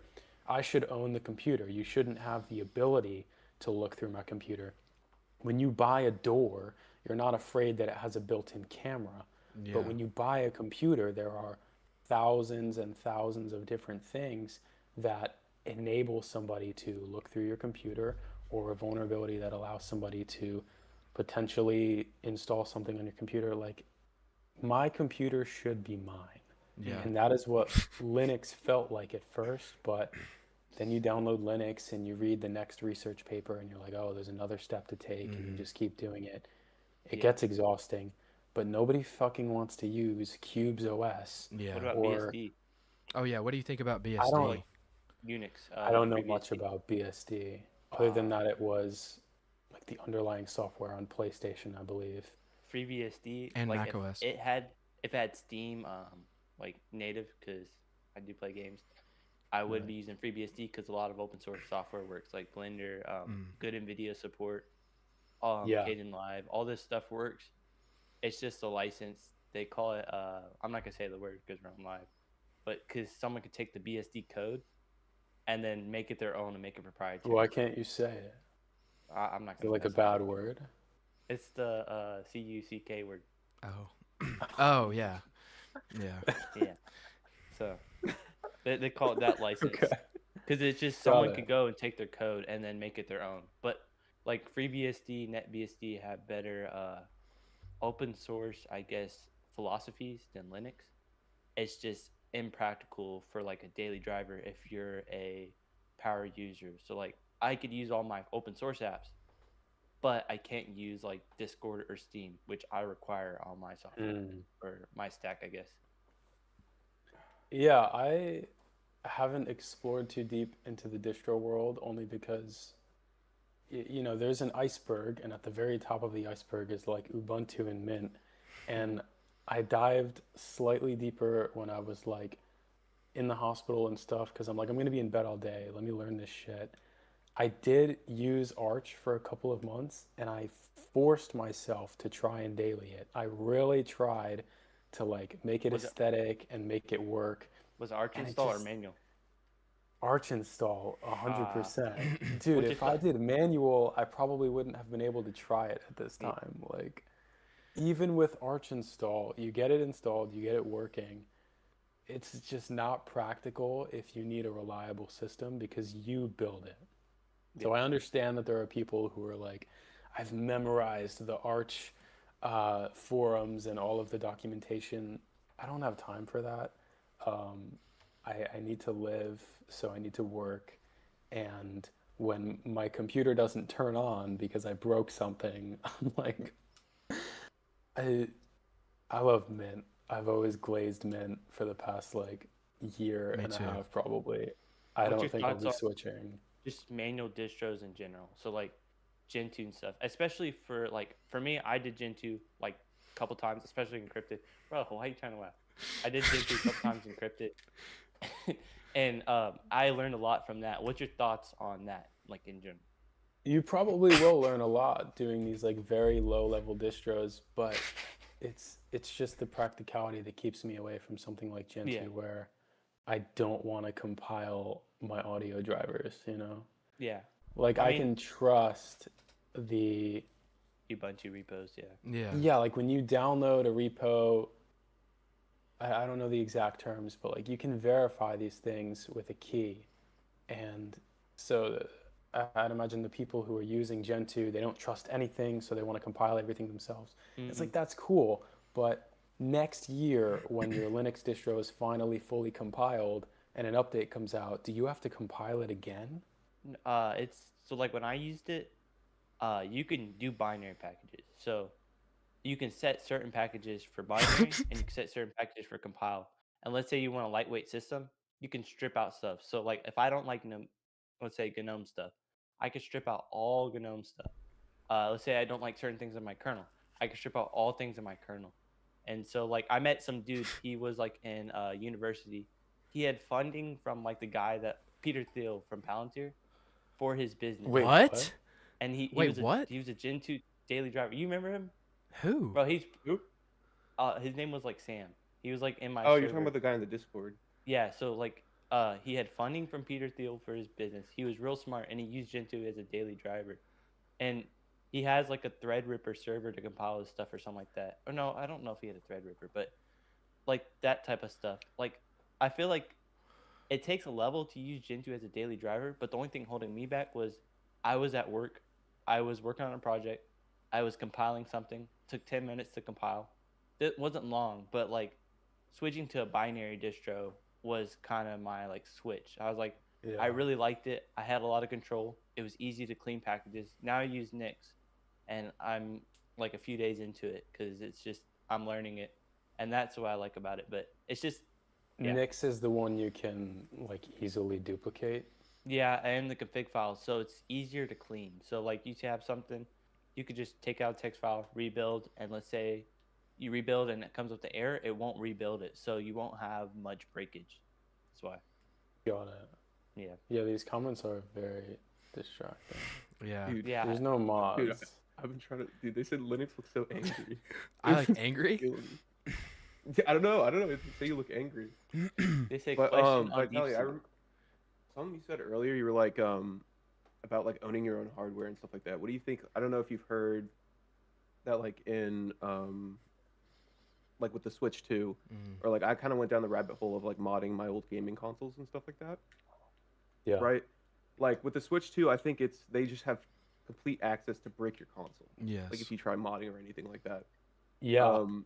I should own the computer. You shouldn't have the ability to look through my computer. When you buy a door, you're not afraid that it has a built-in camera. But Yeah. when you buy a computer, there are thousands and thousands of different things that enable somebody to look through your computer, or a vulnerability that allows somebody to potentially install something on your computer. Like, my computer should be mine. Yeah. And that is what Linux felt like at first, but then you download Linux and you read the next research paper and you're like, oh, there's another step to take, and you Mm-hmm. just keep doing it. It Yeah. gets exhausting, but nobody fucking wants to use Cube's OS. What Yeah. about Or BSD? Oh yeah. What do you think about I Or don't BSD? like Unix, I don't know much FreeBSD? about BSD other than Uh, that it was like the underlying software on PlayStation, I believe. FreeBSD, and like macOS. if it had Steam, like native, because I do play games, I would Right. be using FreeBSD because a lot of open source software works, like Blender, Mm. good NVIDIA support, Yeah. Kden Live, all this stuff works. It's just a license. They call it. I'm not gonna say the word because we're on live, but because someone could take the BSD code and then make it their own and make it proprietary. Why can't you say it? I'm not Is it gonna. like a That's not bad gonna work. word? It's the CUCK word. Oh. Oh yeah. Yeah. Yeah. So they call it that license Okay. because it's just Got someone it. could go and take their code and then make it their own. But like FreeBSD, NetBSD have better open source, I guess, philosophies than Linux. It's just impractical for like a daily driver if you're a power user. So like I could use all my open source apps, but I can't use like Discord or Steam, which I require on my software Mm. or my stack, I guess. Yeah, I haven't explored too deep into the distro world, only because you know, there's an iceberg, and at the very top of the iceberg is like Ubuntu and Mint. Hmm. And I dived slightly deeper when I was like in the hospital and stuff, because I'm like, I'm gonna be in bed all day. Let me learn this shit. I did use Arch for a couple of months, and I forced myself to try and daily it. I really tried to like make it Was it aesthetic and make it work, was it Arch and it install or just manual? Arch install Uh, 100%. Dude, what's your if I thought? did manual, I probably wouldn't have been able to try it at this Yeah, time. Like, even with Arch install, you get it installed, you get it working. It's just not practical if you need a reliable system because you build it. yeah, So I understand that there are people who are like, I've memorized the Arch forums and all of the documentation. I don't have time for that. Um, I need to live, so I need to work. And when my computer doesn't turn on because I broke something, I'm like, I I love mint. I've always glazed mint for the past like year Me and a too. half, probably. I what's don't your think I'll thoughts be on switching. just manual distros in general? So like Gentoo and stuff, especially for like for me, I did Gentoo like a couple times, especially encrypted. Bro, why are you trying to laugh? I did Gentoo a couple times encrypted, and I learned a lot from that. What's your thoughts on that, like in general? You probably will learn a lot doing these like very low level distros, but it's just the practicality that keeps me away from something like Yeah, Gentoo where I don't want to compile my audio drivers, you know? yeah. Like I I mean, can trust the Ubuntu repos. Yeah, Yeah. yeah, like when you download a repo, I don't know the exact terms, but like you can verify these things with a key. And so I'd imagine the people who are using Gentoo, they don't trust anything, so they want to compile everything themselves. It's mm-hmm. like that's cool, but next year when your Linux distro is finally fully compiled and an update comes out, do you have to compile it again? It's so like when I used it, you can do binary packages. So you can set certain packages for binary and you can set certain packages for compile. And let's say you want a lightweight system, you can strip out stuff. So like if I don't like let's say GNOME stuff, I can strip out all GNOME stuff. Let's say I don't like certain things in my kernel, I can strip out all things in my kernel. And so like I met some dude, he was like in university. He had funding from like the guy that Peter Thiel from Palantir for his business. Wait, what? What? And Wait, what? he was a Gen 2 daily driver. You remember him? Who? Bro, he's Who? his name was like Sam. He was like in my Oh, you're talking server. about the guy in the Discord. Yeah, so like he had funding from Peter Thiel for his business. He was real smart and he used Gentoo as a daily driver. And he has like a Threadripper server to compile his stuff or something like that. Or no, I don't know if he had a Threadripper, but like that type of stuff. Like I feel like it takes a level to use Gentoo as a daily driver, but the only thing holding me back was I was at work, I was working on a project, I was compiling something, took 10 minutes to compile. It wasn't long, but like switching to a binary distro was kind of my like switch. I was like, I Yeah. really liked it. I had a lot of control. It was easy to clean packages. Now I use Nix, and I'm like a few days into it because it's just I'm learning it, and that's what I like about it. But it's just yeah, Nix is the one you can like easily duplicate. yeah, and the config files, so it's easier to clean. So like you have something, you could just take out a text file, rebuild, and let's say you rebuild and it comes with the error, it won't rebuild it, so you won't have much breakage. That's why. Got it. Yeah, Yeah, these comments are very distracting. Yeah. Dude, yeah, There's no dude, mods. I've been trying to. Dude, they said Linux looks so angry. I like angry. Killing me. Yeah, I don't know. I don't know. They say you look angry. they say But question on Vitali, DeepSeek. something you said earlier. You were like about like owning your own hardware and stuff like that. What do you think? I don't know if you've heard that like in like with the Switch 2, Mm. or like I kind of went down the rabbit hole of like modding my old gaming consoles and stuff like that. Yeah. Right? Like with the Switch 2, I think it's they just have complete access to break your console. Like if Yes. you try modding or anything like that. Yeah. Um,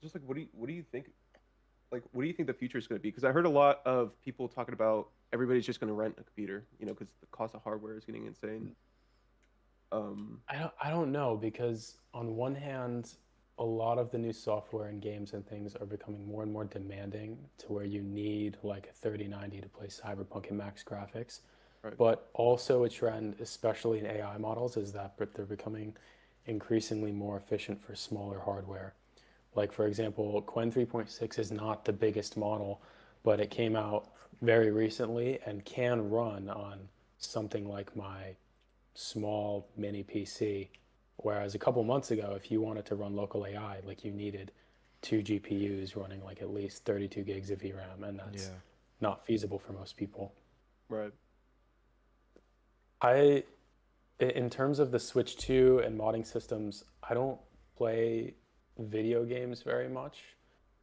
just like what do you think? Like what do you think the future is going to be? Because I heard a lot of people talking about everybody's just going to rent a computer, you know, because the cost of hardware is getting insane. Um, I don't know because on one hand, a lot of the new software and games and things are becoming more and more demanding to where you need like a 3090 to play Cyberpunk and max graphics. right. But also a trend, especially in AI models, is that they're becoming increasingly more efficient for smaller hardware. Like for example, Qwen 3.6 is not the biggest model, but it came out very recently and can run on something like my small mini PC. Whereas a couple months ago, if you wanted to run local AI, like you needed two GPUs running like at least 32 gigs of VRAM, and that's Yeah. not feasible for most people. Right. In terms of the Switch 2 and modding systems, I don't play video games very much,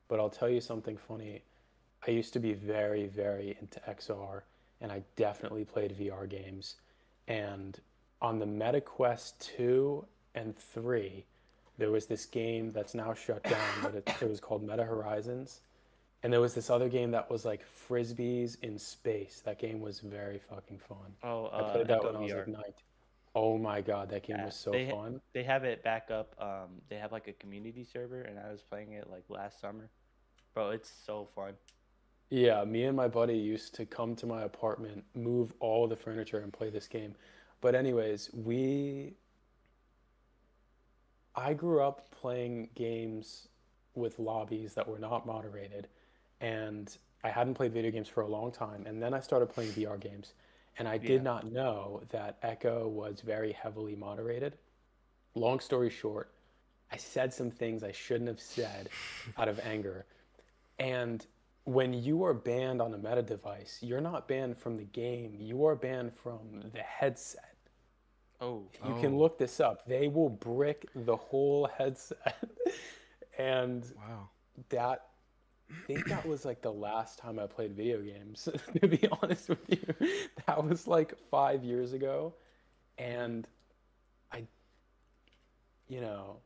but I'll tell you something funny. I used to be very, very into XR, and I definitely played VR games. And on the MetaQuest 2 and 3, there was this game that's now shut down, but it was called Meta Horizons. And there was this other game that was like frisbees in space. That game was very fucking fun. Oh, I played that Echo when I was like VR. 9. Oh my God, that game Yeah, was so fun. they have it back up. They have like a community server, and I was playing it like last summer. Bro, it's so fun. Yeah, me and my buddy used to come to my apartment, move all the furniture, and play this game. But anyways, I grew up playing games with lobbies that were not moderated, and I hadn't played video games for a long time. And then I started playing VR games, and I did Yeah. not know that Echo was very heavily moderated. Long story short, I said some things I shouldn't have said out of anger. And when you are banned on a meta device, you're not banned from the game, you are banned from the headset. Oh, You can Oh, look this up. They will brick the whole headset. And wow. that I think that was like the last time I played video games, to be honest with you. That was like 5 years ago. And I, you know,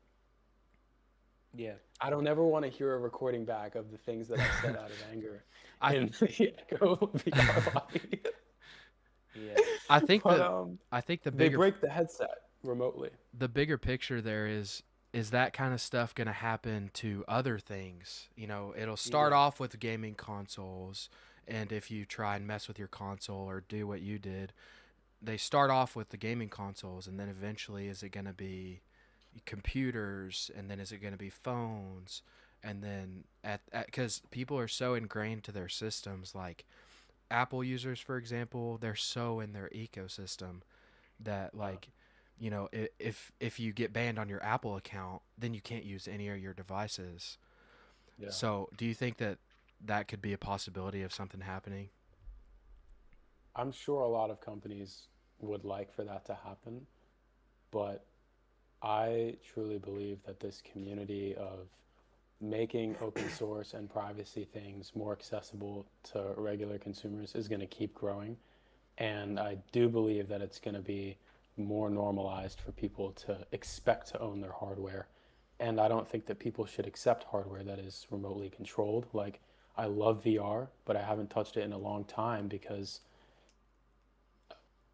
yeah. I don't ever want to hear a recording back of the things that I said out of anger I in the Echo VR lobby. Yeah. I think But I think they break the headset remotely. the bigger picture there is that kind of stuff going to happen to other things. You know, it'll start Yeah. off with gaming consoles, and if you try and mess with your console or do what you did, they start off with the gaming consoles, and then eventually is it going to be computers, and then is it going to be phones, and then at because people are so ingrained to their systems, like Apple users, for example, they're so in their ecosystem that like, you know, if you get banned on your Apple account, then you can't use any of your devices. Yeah. So do you think that that could be a possibility of something happening? I'm sure a lot of companies would like for that to happen, but I truly believe that this community of making open source and privacy things more accessible to regular consumers is going to keep growing. And I do believe that it's going to be more normalized for people to expect to own their hardware. And I don't think that people should accept hardware that is remotely controlled. Like, I love VR, but I haven't touched it in a long time because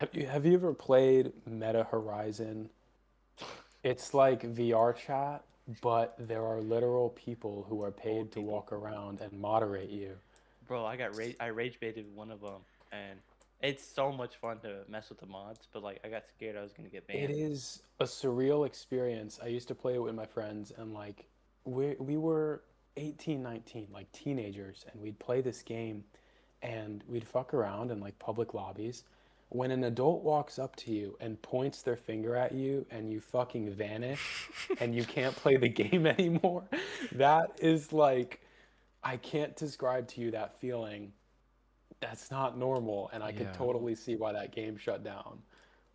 have you ever played Meta Horizon? It's like VR chat, but there are literal people who are Old paid to people. walk around and moderate you. Bro, I rage baited one of them, and it's so much fun to mess with the mods, but like I got scared I was gonna get It banned. is a surreal experience. I used to play it with my friends, and like we were 18, 19, like teenagers, and we'd play this game and we'd fuck around in like public lobbies. When an adult walks up to you and points their finger at you and you fucking vanish and you can't play the game anymore, that is like, I can't describe to you that feeling. That's not normal, and I could Yeah. No. totally see why that game shut down.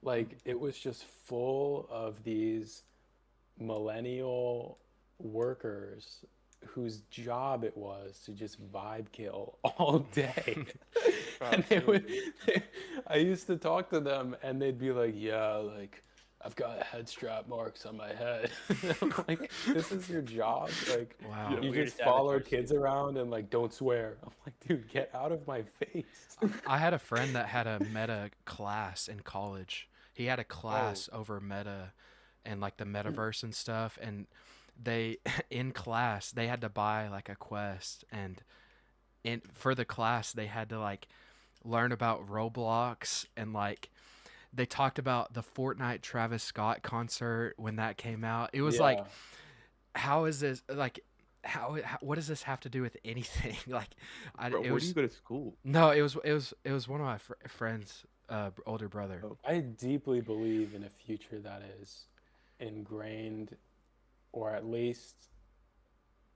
Like, it was just full of these millennial workers whose job it was to just vibe kill all day. And they would, Seriously. I used to talk to them and they'd be like, yeah, like, I've got head strap marks on my head. I'm like, this is your job? Like, Yeah. Wow. you just Weirdest follow avatar kids suit. around and like, don't swear. I'm like, dude, get out of my face. I had a friend that had a meta class in college. He had a Oh, class over meta and like the metaverse and stuff, and they in class they had to buy like a quest, and in for the class they had to like learn about Roblox, and like they talked about the Fortnite Travis Scott concert when that came out. It was like, Yeah. how is this like how what does this have to do with anything? Like Bro, it where do you was go to school? no, it was one of my friends older brother. Oh. I deeply believe in a future that is ingrained, or at least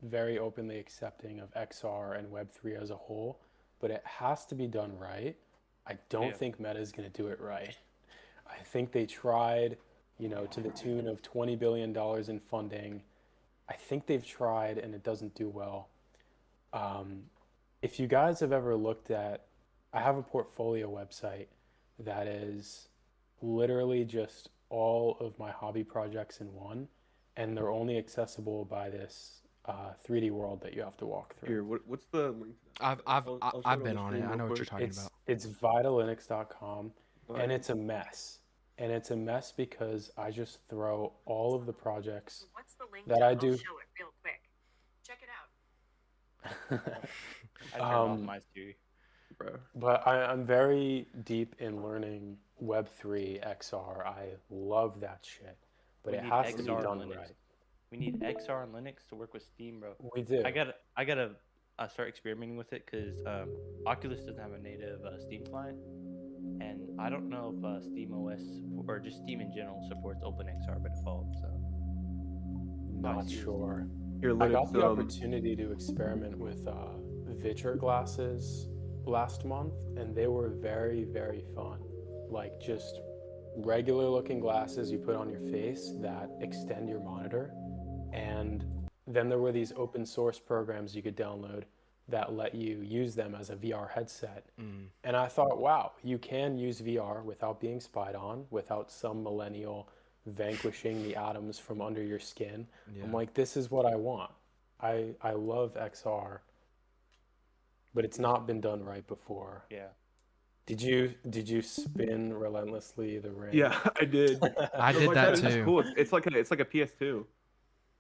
very openly accepting of XR and Web3 as a whole, but it has to be done right. I don't Yeah. think Meta is going to do it right. I think they tried, to the tune of $20 billion in funding. I think they've tried and it doesn't do well. If you guys have ever looked at, I have a portfolio website that is literally just all of my hobby projects in one, and they're only accessible by this 3D world that you have to walk through. Here, what's the link to that? I'll show I've it been the on it. stream I real know what you're quick. talking It's about. it's vitalinux.com, and Alright. it's a mess. And it's a mess because I just throw all of the projects What's the link that to? I I'll do. show it real quick. Check it out. I turned off Um, my Siri. Bro. But I'm very deep in learning Web3 XR. I love that shit, but We it need has to be XR done on Linux. right. We need XR on Linux to work with Steam, bro. We do. I gotta start experimenting with it because Oculus doesn't have a native Steam client, and I don't know if Steam OS or just Steam in general supports OpenXR by default. So Not seriously. sure. Here, I Linux. got the opportunity to experiment with Vitcher glasses last month, and they were very, very fun. Like just regular looking glasses you put on your face that extend your monitor. And then there were these open source programs you could download that let you use them as a VR headset. And I thought, wow, you can use VR without being spied on, without some millennial vanquishing the atoms from under your skin. Yeah. I'm like, this is what I want. I love XR, but it's not been done right before. yeah, Did you spin relentlessly the ring? Yeah, I did. I No, did like, that is too. cool. It's like a PS2.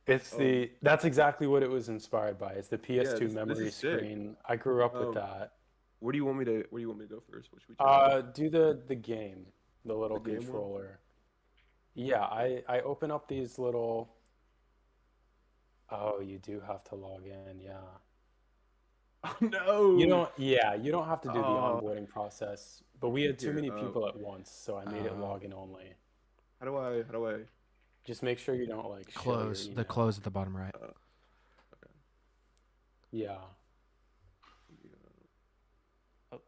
It's that's exactly what it was inspired by. It's the PS2 this memory is sick. screen. I grew up with Um, that. Where do you want me to go first? What should we try? Do the game, the little The game one? controller. Yeah, I open up these little. Oh, you do have to log in, yeah. Oh no. You don't, yeah, you don't have to do the Oh. onboarding process, but we had too Here, many people at once, so I made it Oh. login only. How do I? Just make sure you don't like show your Close the email. close at the bottom right. Yeah. oh.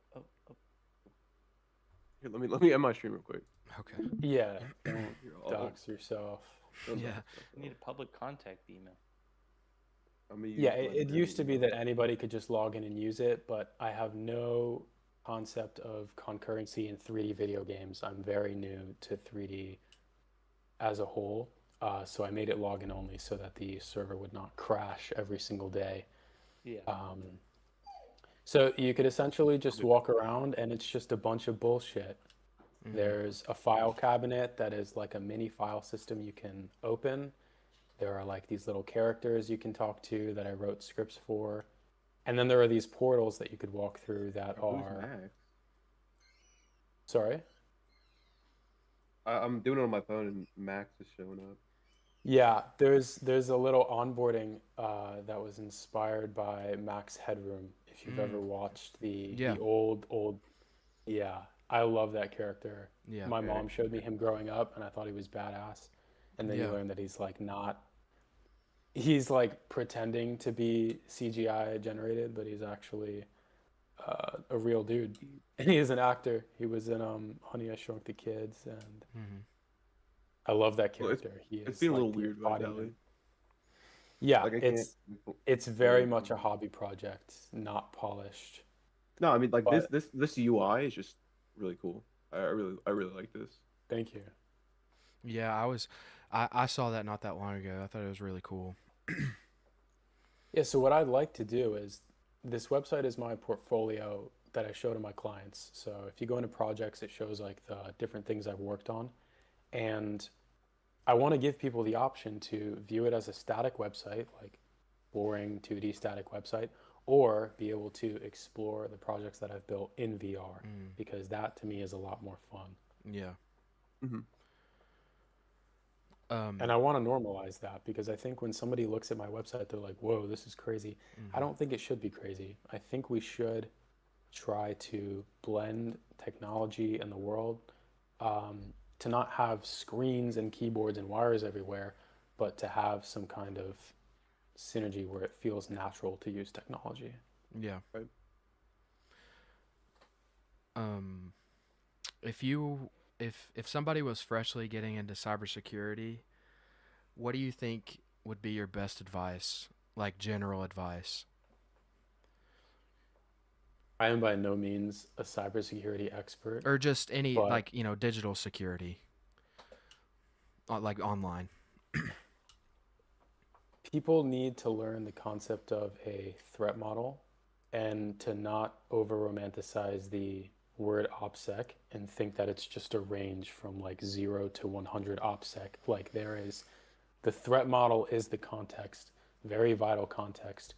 Here, let me end my stream real quick. Okay. Yeah, don't Here, dox yourself. Yeah. I need a public contact email. Yeah, it used to be that anybody could just log in and use it, but I have no concept of concurrency in 3D video games. I'm very new to 3D as a whole, so I made it login only so that the server would not crash every single day. Yeah. So you could essentially just walk around and it's just a bunch of bullshit. There's a file cabinet that is like a mini file system you can open. There are like these little characters you can talk to that I wrote scripts for. And then there are these portals that you could walk through that Who's are... Max? Sorry? I'm doing it on my phone and Max is showing up. Yeah, there's a little onboarding that was inspired by Max Headroom. If you've ever watched the old... Yeah, I love that character. Yeah. My Okay. mom showed me him growing up, and I thought he was badass. And then you Yeah. learn that he's like not. He's like pretending to be CGI generated, but he's actually a real dude. And he is an actor. He was in Honey, I Shrunk the Kids, and I love that Well, character. He is It's been a like little the weird, right, embodiment. Valley? Yeah, Like I can't. it's very much a hobby project, not polished. No, I mean like But- this UI is just really cool. I really like this. Thank you. Yeah, I saw that not that long ago. I thought it was really cool. Yeah, so what I'd like to do is this website is my portfolio that I show to my clients. So if you go into projects, it shows like the different things I've worked on. And I want to give people the option to view it as a static website, like boring 2D static website, or be able to explore the projects that I've built in VR, because that to me is a lot more fun. Yeah. Mhm. And I want to normalize that because I think when somebody looks at my website, they're like, whoa, this is crazy. I don't think it should be crazy. I think we should try to blend technology and the world, to not have screens and keyboards and wires everywhere, but to have some kind of synergy where it feels natural to use technology. Yeah. Right. Um, if you if somebody was freshly getting into cybersecurity, what do you think would be your best advice, like general advice? I am by no means a cybersecurity expert, Or just any, but like, digital security, like online. people need to learn the concept of a threat model and to not over romanticize the word OPSEC and think that it's just a range from like 0 to 100 OPSEC. Like there is, the threat model is the context, very vital context.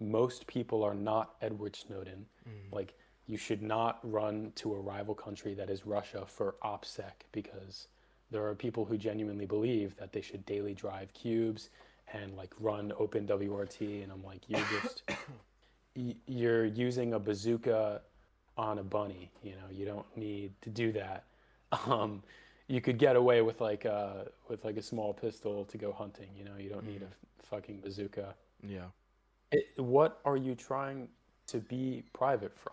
Most people are not Edward Snowden. Like you should not run to a rival country that is Russia for OPSEC, because there are people who genuinely believe that they should daily drive cubes and like run OpenWRT, and I'm like, you're using a bazooka on a bunny. You don't need to do that. Um, you could get away with like a small pistol to go hunting. You don't need a fucking bazooka. Yeah. What are you trying to be private from?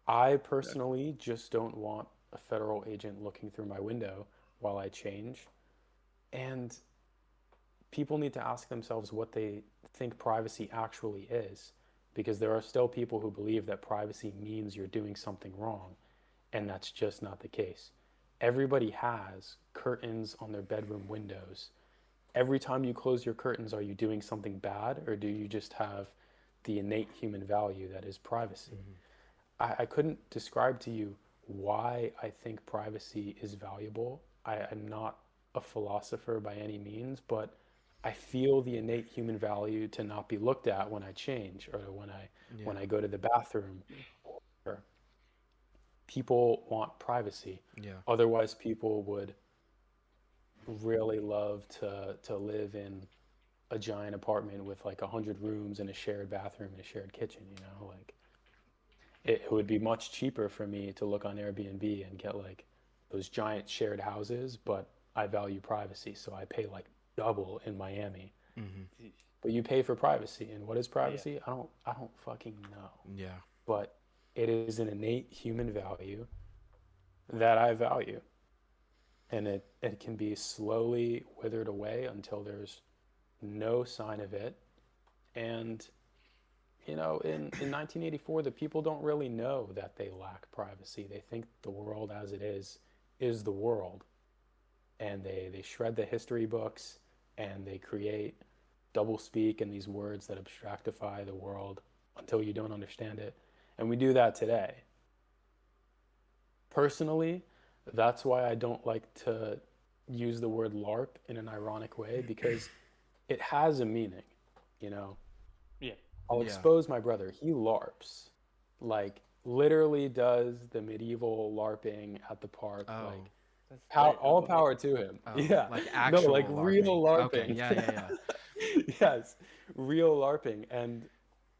I personally just don't want a federal agent looking through my window while I change. And people need to ask themselves what they think privacy actually is, because there are still people who believe that privacy means you're doing something wrong, and that's just not the case. Everybody has curtains on their bedroom windows. Every time you close your curtains, are you doing something bad, or do you just have the innate human value that is privacy? I couldn't describe to you why I think privacy is valuable. I'm not a philosopher by any means, but I feel the innate human value to not be looked at when I change, or when I go to the bathroom, or people want privacy. Yeah. Otherwise, people would really love to live in a giant apartment with like 100 rooms and a shared bathroom and a shared kitchen. Like it would be much cheaper for me to look on Airbnb and get like those giant shared houses, but I value privacy, so I pay like double in Miami. Mm-hmm. But you pay for privacy, and what is privacy? I don't fucking know. Yeah. But it is an innate human value that I value, and it can be slowly withered away until there's no sign of it. And in 1984, the people don't really know that they lack privacy. They think the world as it is the world, and they shred the history books, and they create double speak and these words that abstractify the world until you don't understand it. And we do that today. Personally, that's why I don't like to use the word LARP in an ironic way, because it has a meaning, you know. Yeah. I'll Yeah. expose my brother. He LARPs. Like literally does the medieval LARPing at the park. Oh. Like That's lit. I all love it. power to him. Oh, Yeah. like No, actual like real LARPing. Okay. Yeah. Yes, real LARPing. And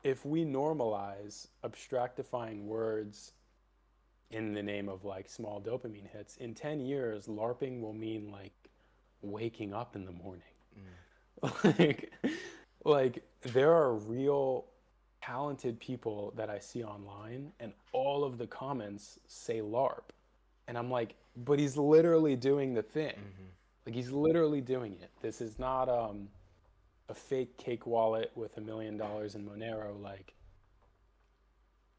if we normalize abstractifying words in the name of like small dopamine hits, in 10 years, LARPing will mean like waking up in the morning. Like, like there are real talented people that I see online, and all of the comments say LARP. And I'm like, but he's literally doing the thing. Like he's literally doing it. This is not a fake cake wallet with $1 million in Monero. Like,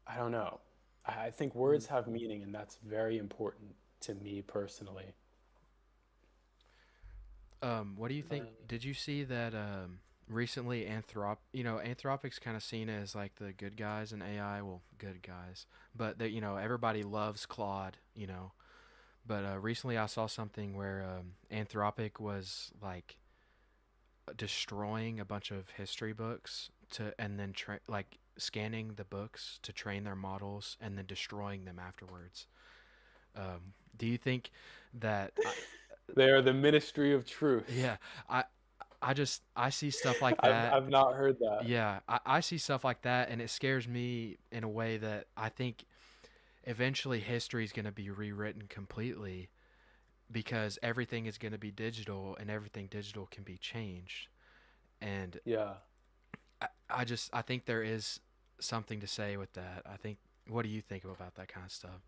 I don't know. I think words have meaning, and that's very important to me personally. What do you think? Did you see that recently Anthropic's kind of seen as like the good guys in AI, well, good guys, but that everybody loves Claude. But recently I saw something where Anthropic was like destroying a bunch of history books and then like scanning the books to train their models and then destroying them afterwards. Do you think that They are the ministry of truth. yeah, I I see stuff like I've that. I've not heard that. Yeah, I see stuff like that, and it scares me in a way that I think eventually history is going to be rewritten completely because everything is going to be digital, and everything digital can be changed. And Yeah. I think there is something to say with that. I think. What do you think about that kind of stuff?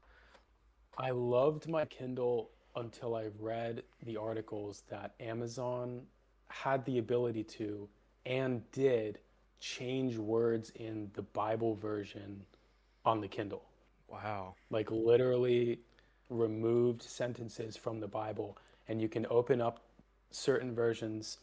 I loved my Kindle until I read the articles that Amazon had the ability to and did change words in the Bible version on the Kindle. Wow. Like literally removed sentences from the Bible, and you can open up certain versions.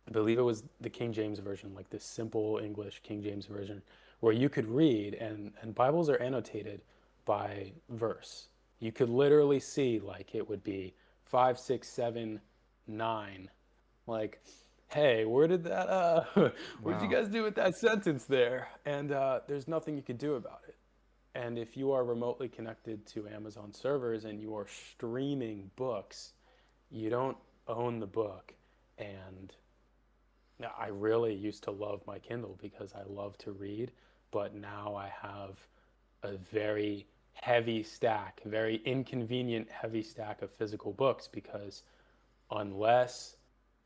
I believe it was the King James version, like this simple English King James version, where you could read, and Bibles are annotated by verse. You could literally see, like, it would be 5, 6, 7, 9. Like, hey, where did that, what did you Wow. guys do with that sentence there? And there's nothing you could do about it. And if you are remotely connected to Amazon servers and you are streaming books, you don't own the book. And now, I really used to love my Kindle because I love to read, but now I have a very heavy stack, very inconvenient heavy stack of physical books because unless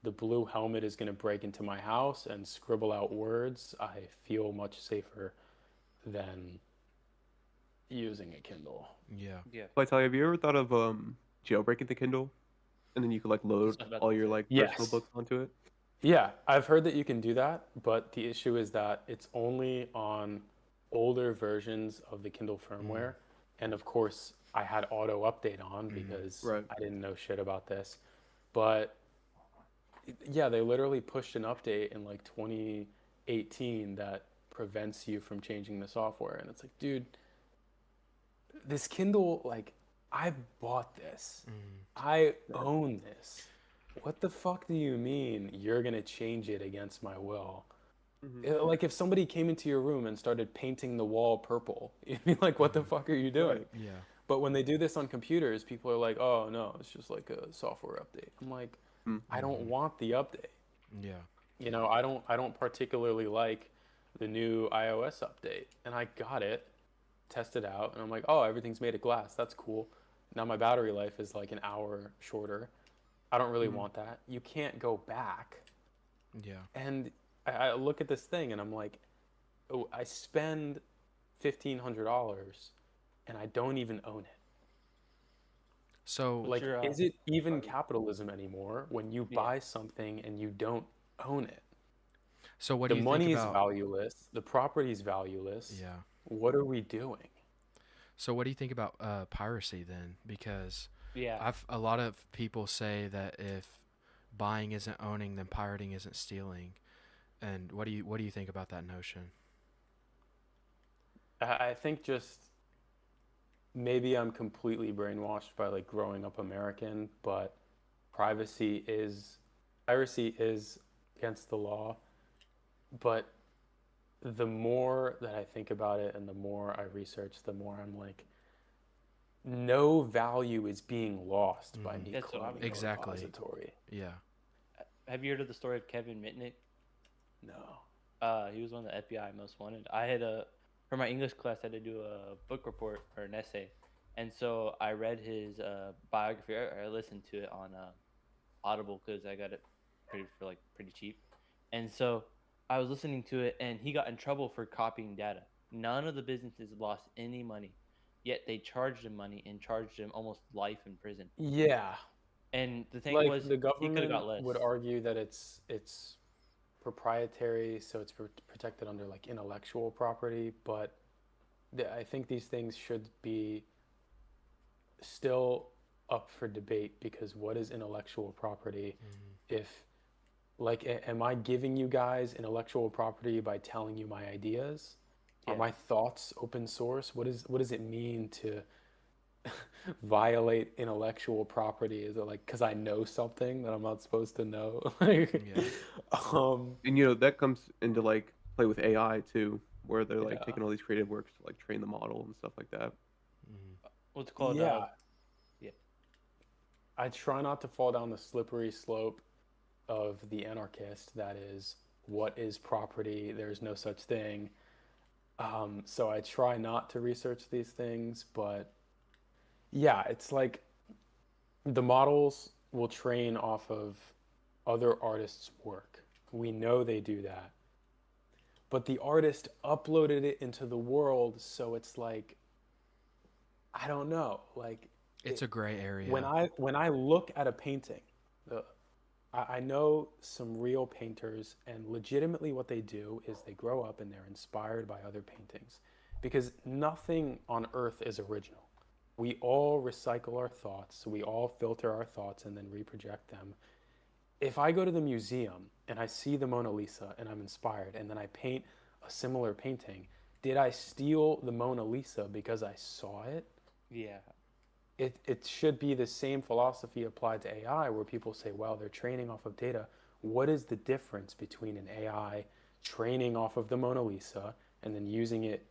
the blue helmet is going to break into my house and scribble out words, I feel much safer than using a Kindle. Yeah. Yeah. Vitali, have you ever thought of jailbreaking the Kindle, and then you could like load I was about all to your say. like personal Yes. books onto it? Yeah, I've heard that you can do that, but the issue is that it's only on older versions of the Kindle firmware. And of course, I had auto update on because Right. I didn't know shit about this. But yeah, they literally pushed an update in like 2018 that prevents you from changing the software. And it's like, dude, this Kindle, like, I bought this. I own this. What the fuck do you mean you're gonna change it against my will? Like if somebody came into your room and started painting the wall purple, you'd be like, what the fuck are you doing? Right. Yeah. But when they do this on computers, people are like, oh no, it's just like a software update. I'm like, I don't want the update. Yeah. You know, I don't particularly like the new iOS update. And I got it, tested out, and I'm like, oh, everything's made of glass. That's cool. Now my battery life is like an hour shorter. I don't really want that. You can't go back. Yeah. And I look at this thing and I'm like, oh, I spend $1,500 and I don't even own it. So Like, your, is it even capitalism anymore when you Yeah. buy something and you don't own it? so what The do you think money is about valueless, the property is valueless. Yeah. What are we doing? So what do you think about piracy then? Because Yeah. I've a lot of people say that if buying isn't owning, then pirating isn't stealing. And what do you think about that notion? I think just maybe I'm completely brainwashed by like growing up American, but privacy is piracy is against the law. But the more that I think about it and the more I research, the more I'm like, no value is being lost by me That's what I'm cloning a Exactly. repository. Yeah. Have you heard of the story of Kevin Mitnick? No. He was one of the FBI most wanted. I had for my English class, I had to do a book report or an essay, and so I read his biography. Or I listened to it on Audible because I got it pretty cheap, and so I was listening to it, and he got in trouble for copying data. None of the businesses lost any money, yet they charged him money and charged him almost life in prison. Yeah. And the thing Like was, the he could have government got less. would argue that it's proprietary, so it's protected under like intellectual property, but I think these things should be still up for debate because what is intellectual property if like am I giving you guys intellectual property by telling you my ideas? Are Yeah. my thoughts open source? What does it mean to violate intellectual property? Is it like because I know something that I'm not supposed to know? Yeah. And you know that comes into like play with AI too, where they're like Yeah. taking all these creative works to like train the model and stuff like that. What's it called? Yeah. Yeah. I try not to fall down the slippery slope of the anarchist that is, what is property? There's no such thing. So I try not to research these things, but yeah, it's like the models will train off of other artists' work. We know they do that. But the artist uploaded it into the world, so it's like, I don't know. Like It's it, a gray area. when I look at a painting, the I know some real painters, and legitimately what they do is they grow up and they're inspired by other paintings, because nothing on earth is original. We all recycle our thoughts, we all filter our thoughts and then reproject them. If I go to the museum and I see the Mona Lisa and I'm inspired, and then I paint a similar painting, did I steal the Mona Lisa because I saw it? Yeah. It should be the same philosophy applied to AI, where people say, well, they're training off of data. What is the difference between an AI training off of the Mona Lisa and then using it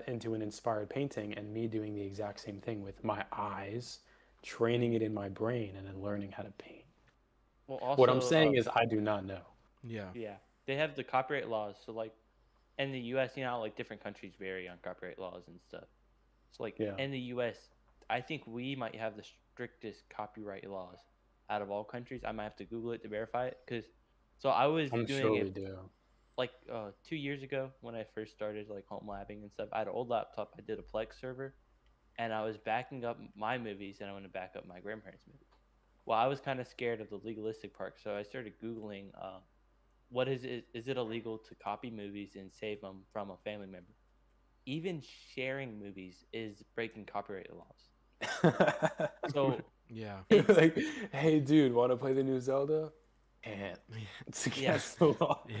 into an inspired painting, and me doing the exact same thing with my eyes, training it in my brain, and then learning how to paint? Well, What I'm also, saying is, I do not know. Yeah. yeah, they have the copyright laws. So like in the U.S., you know, how, like different countries vary on copyright laws and stuff. So like Yeah, in the U.S., I think we might have the strictest copyright laws out of all countries. I might have to Google it to verify it, because so I was I'm doing sure it we do. like 2 years ago when I first started like home labbing and stuff. I had an old laptop. I did a Plex server, and I was backing up my movies, and I want to back up my grandparents' movies. Well, I was kind of scared of the legalistic part, so I started Googling what is it? Is it illegal to copy movies and save them from a family member? Even sharing movies is breaking copyright laws. So Yeah. it's Like, hey, dude, want to play the new Zelda? And it's yeah, against the law. Yeah.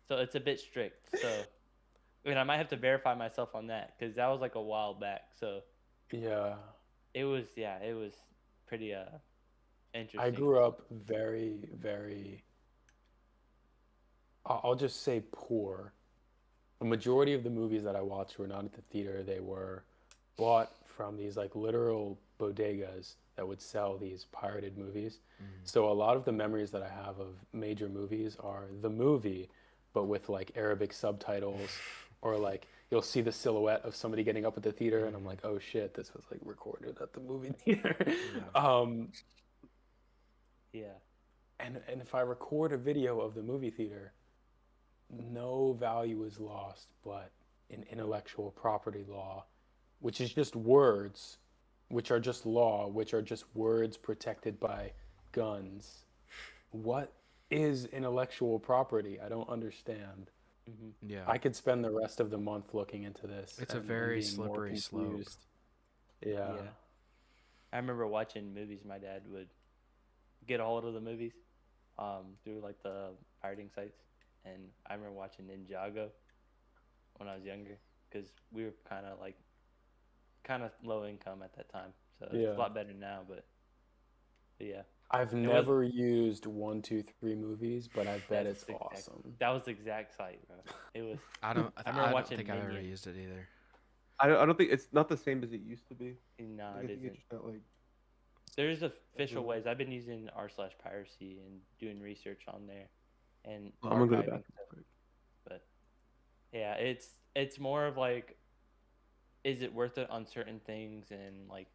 so it's a bit strict. So I mean, I might have to verify myself on that, because that was like a while back. So Yeah. it was pretty I interesting and grew stuff. up very, very, I'll just say poor. A majority of the movies that I watched were not at the theater. They were bought from these like literal bodegas that would sell these pirated movies. Mm. So a lot of the memories that I have of major movies are the movie, but with like Arabic subtitles, or like you'll see the silhouette of somebody getting up at the theater, and I'm like, oh shit, this was like recorded at the movie theater. Yeah. um, Yeah, and if I record a video of the movie theater, no value is lost, but in intellectual property law, which is just words, which are just law, which are just words protected by guns. What is intellectual property? I don't understand. Yeah. I could spend the rest of the month looking into this It's a and very being more slippery slope. confused. Yeah. yeah. I remember watching movies. My dad would get a hold of the movies through like the pirating sites, and I remember watching Ninjago when I was younger, because we were kind of low income at that time, so it's a Yeah. lot better now. But yeah, I've it was never used 123 movies, but I bet that's it's the exact, awesome. that was the exact site, bro. It was. I don't. I remember I don't watching think I've ever Minion. used it either. I don't think it's not the same as it used to be. No, Like, it I think it's isn't. just not like There's official everywhere. ways. I've been using r/piracy and doing research on there and I'm gonna go to the archiving bathroom stuff. quick. But yeah, it's more of like, is it worth it on certain things? And like,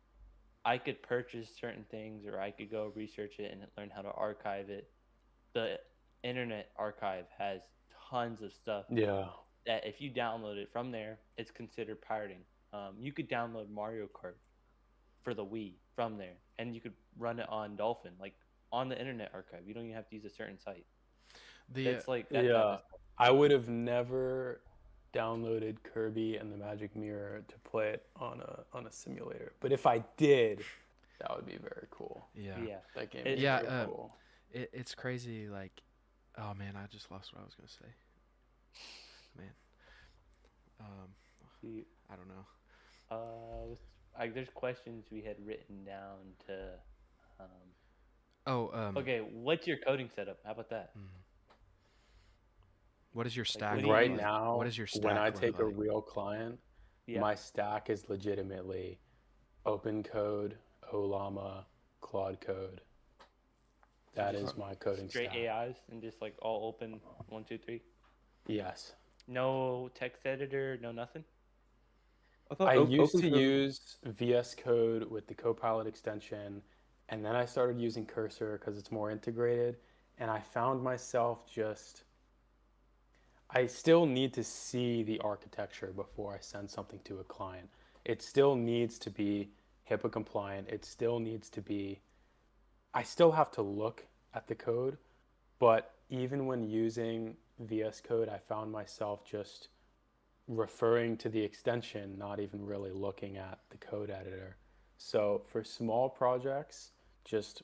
I could purchase certain things, or I could go research it and learn how to archive it. The Internet Archive has tons of stuff Yeah. that if you download it from there, it's considered pirating. You could download Mario Kart for the Wii from there, and you could run it on Dolphin, like on the Internet Archive. You don't even have to use a certain site. The That's like that type Yeah, of stuff. I would have never downloaded Kirby and the Magic Mirror to play it on a simulator. But if I did, that would be very cool. yeah. Yeah, That game it, is Yeah. very cool. It's crazy. Like, oh man, I just lost what I was gonna say. Man. Um. the I don't know. there's questions we had written down to. Um, Oh. okay, what's your coding setup? How about that? mm. What does your Like, stack what do you look Right use? like? What now, does your when I stack look take a like? real client, Yeah. my stack is legitimately open code, Olama, Claude Code. That just is my coding straight stack. AIs and just like all open 1, 2, 3. Yes. No text editor, no nothing. I thought I used open to code. use VS Code with the Copilot extension, and then I started using Cursor because it's more integrated, and I found myself just I still need to see the architecture before I send something to a client. It still needs to be HIPAA compliant. It still needs to be, I still have to look at the code, but even when using VS Code, I found myself just referring to the extension, not even really looking at the code editor. So for small projects, just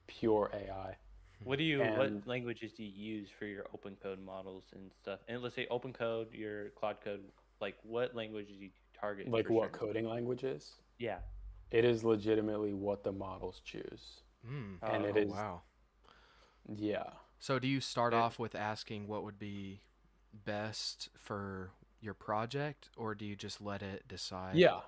pure AI. What And languages do you use for your open code models and stuff? And let's say open code, your Claude code, like what languages do you target like for what certain stuff? coding languages? Yeah. It is legitimately what the models choose. And it Oh is, wow. yeah. So do you start It, off with asking what would be best for your project, or do you just let it decide? Yeah.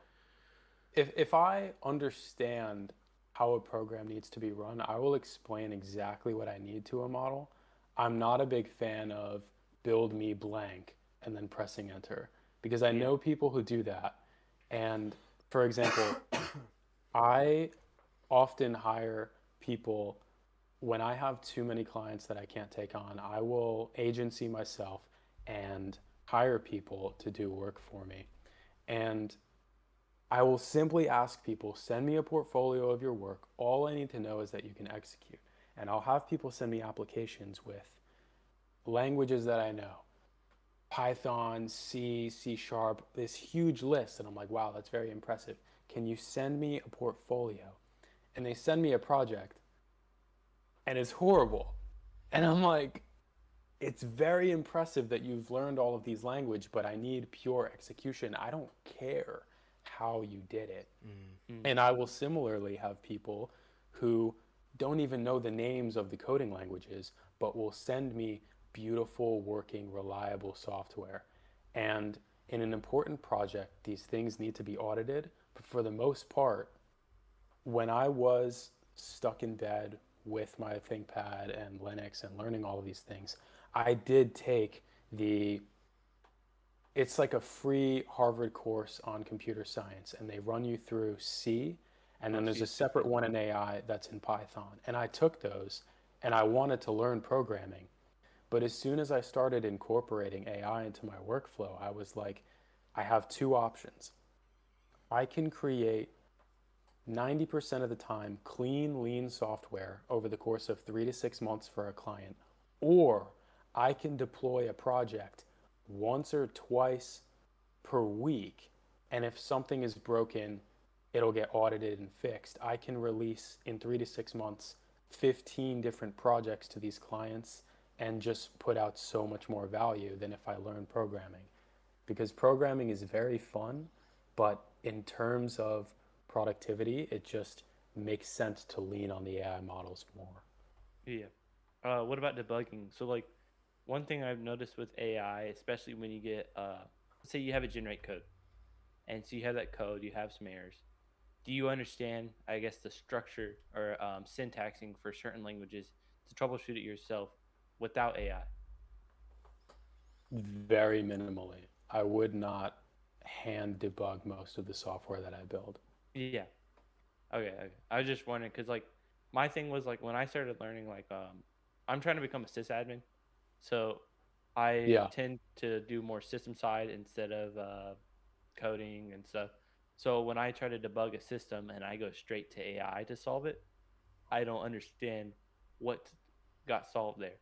If I understand how a program needs to be run, I will explain exactly what I need to a model. I'm not a big fan of build me blank and then pressing enter because I yeah. know people who do that. And for example, I often hire people when I have too many clients that I can't take on. I will agency myself and hire people to do work for me. And I will simply ask people, send me a portfolio of your work. All I need to know is that you can execute. And I'll have people send me applications with languages that I know. Python, C, C sharp, this huge list. And I'm like, wow, that's very impressive. Can you send me a portfolio? And they send me a project and it's horrible. And I'm like, it's very impressive that you've learned all of these language, but I need pure execution. I don't care how you did it. Mm. And I will similarly have people who don't even know the names of the coding languages, but will send me beautiful, working, reliable software. And in an important project, these things need to be audited. But for the most part, when I was stuck in bed with my ThinkPad and Linux and learning all of these things, I did take the it's like a free Harvard course on computer science, and they run you through C, and Oh, then there's C a is good separate too. one in AI that's in Python. And I took those, and I wanted to learn programming. But as soon as I started incorporating AI into my workflow, I was like, I have two options. I can create 90% of the time clean, lean software over the course of 3 to 6 months for a client, or I can deploy a project once or twice per week. And if something is broken, it'll get audited and fixed. I can release in 3 to 6 months 15 different projects to these clients and just put out so much more value than if I learned programming. Because programming is very fun, but in terms of productivity, it just makes sense to lean on the AI models more. Yeah. What about debugging? So like one thing I've noticed with AI, especially when you get let's say you have it generate code. And so you have that code, you have some errors. Do you understand, I guess, the structure or syntaxing for certain languages to troubleshoot it yourself without AI? Very minimally. I would not hand debug most of the software that I build. Yeah. Okay. Okay. I was just wondering because like my thing was like when I started learning like I'm trying to become a sysadmin, so I Yeah, tend to do more system side instead of coding and stuff. So when I try to debug a system and I go straight to AI to solve it, I don't understand what got solved there.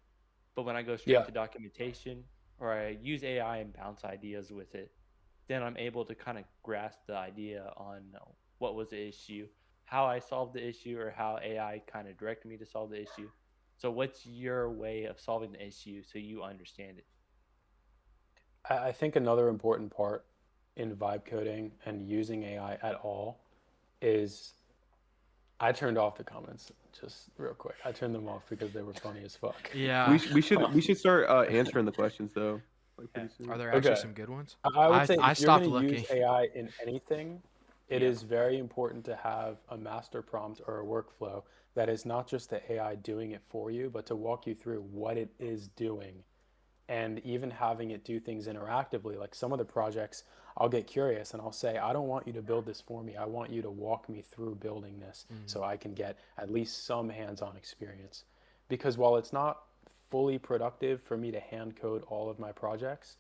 But when I go straight yeah. to documentation or I use AI and bounce ideas with it, then I'm able to kind of grasp the idea on what was the issue, how I solved the issue, or how AI kind of directed me to solve the issue. So, what's your way of solving the issue so you understand it? I think another important part in vibe coding and using AI at all is I turned off the comments just real quick. I turned them off because they were funny as fuck. Yeah. We should start answering the questions though, like Yeah. pretty Are soon. there actually Okay. some good ones? I would say I if you're going stopped to use looking. AI in anything, It Yeah. is very important to have a master prompt or a workflow that is not just the AI doing it for you, but to walk you through what it is doing and even having it do things interactively. Like some of the projects, I'll get curious and I'll say, I don't want you to build this for me. I want you to walk me through building this Mm. so I can get at least some hands-on experience. Because while it's not fully productive for me to hand code all of my projects,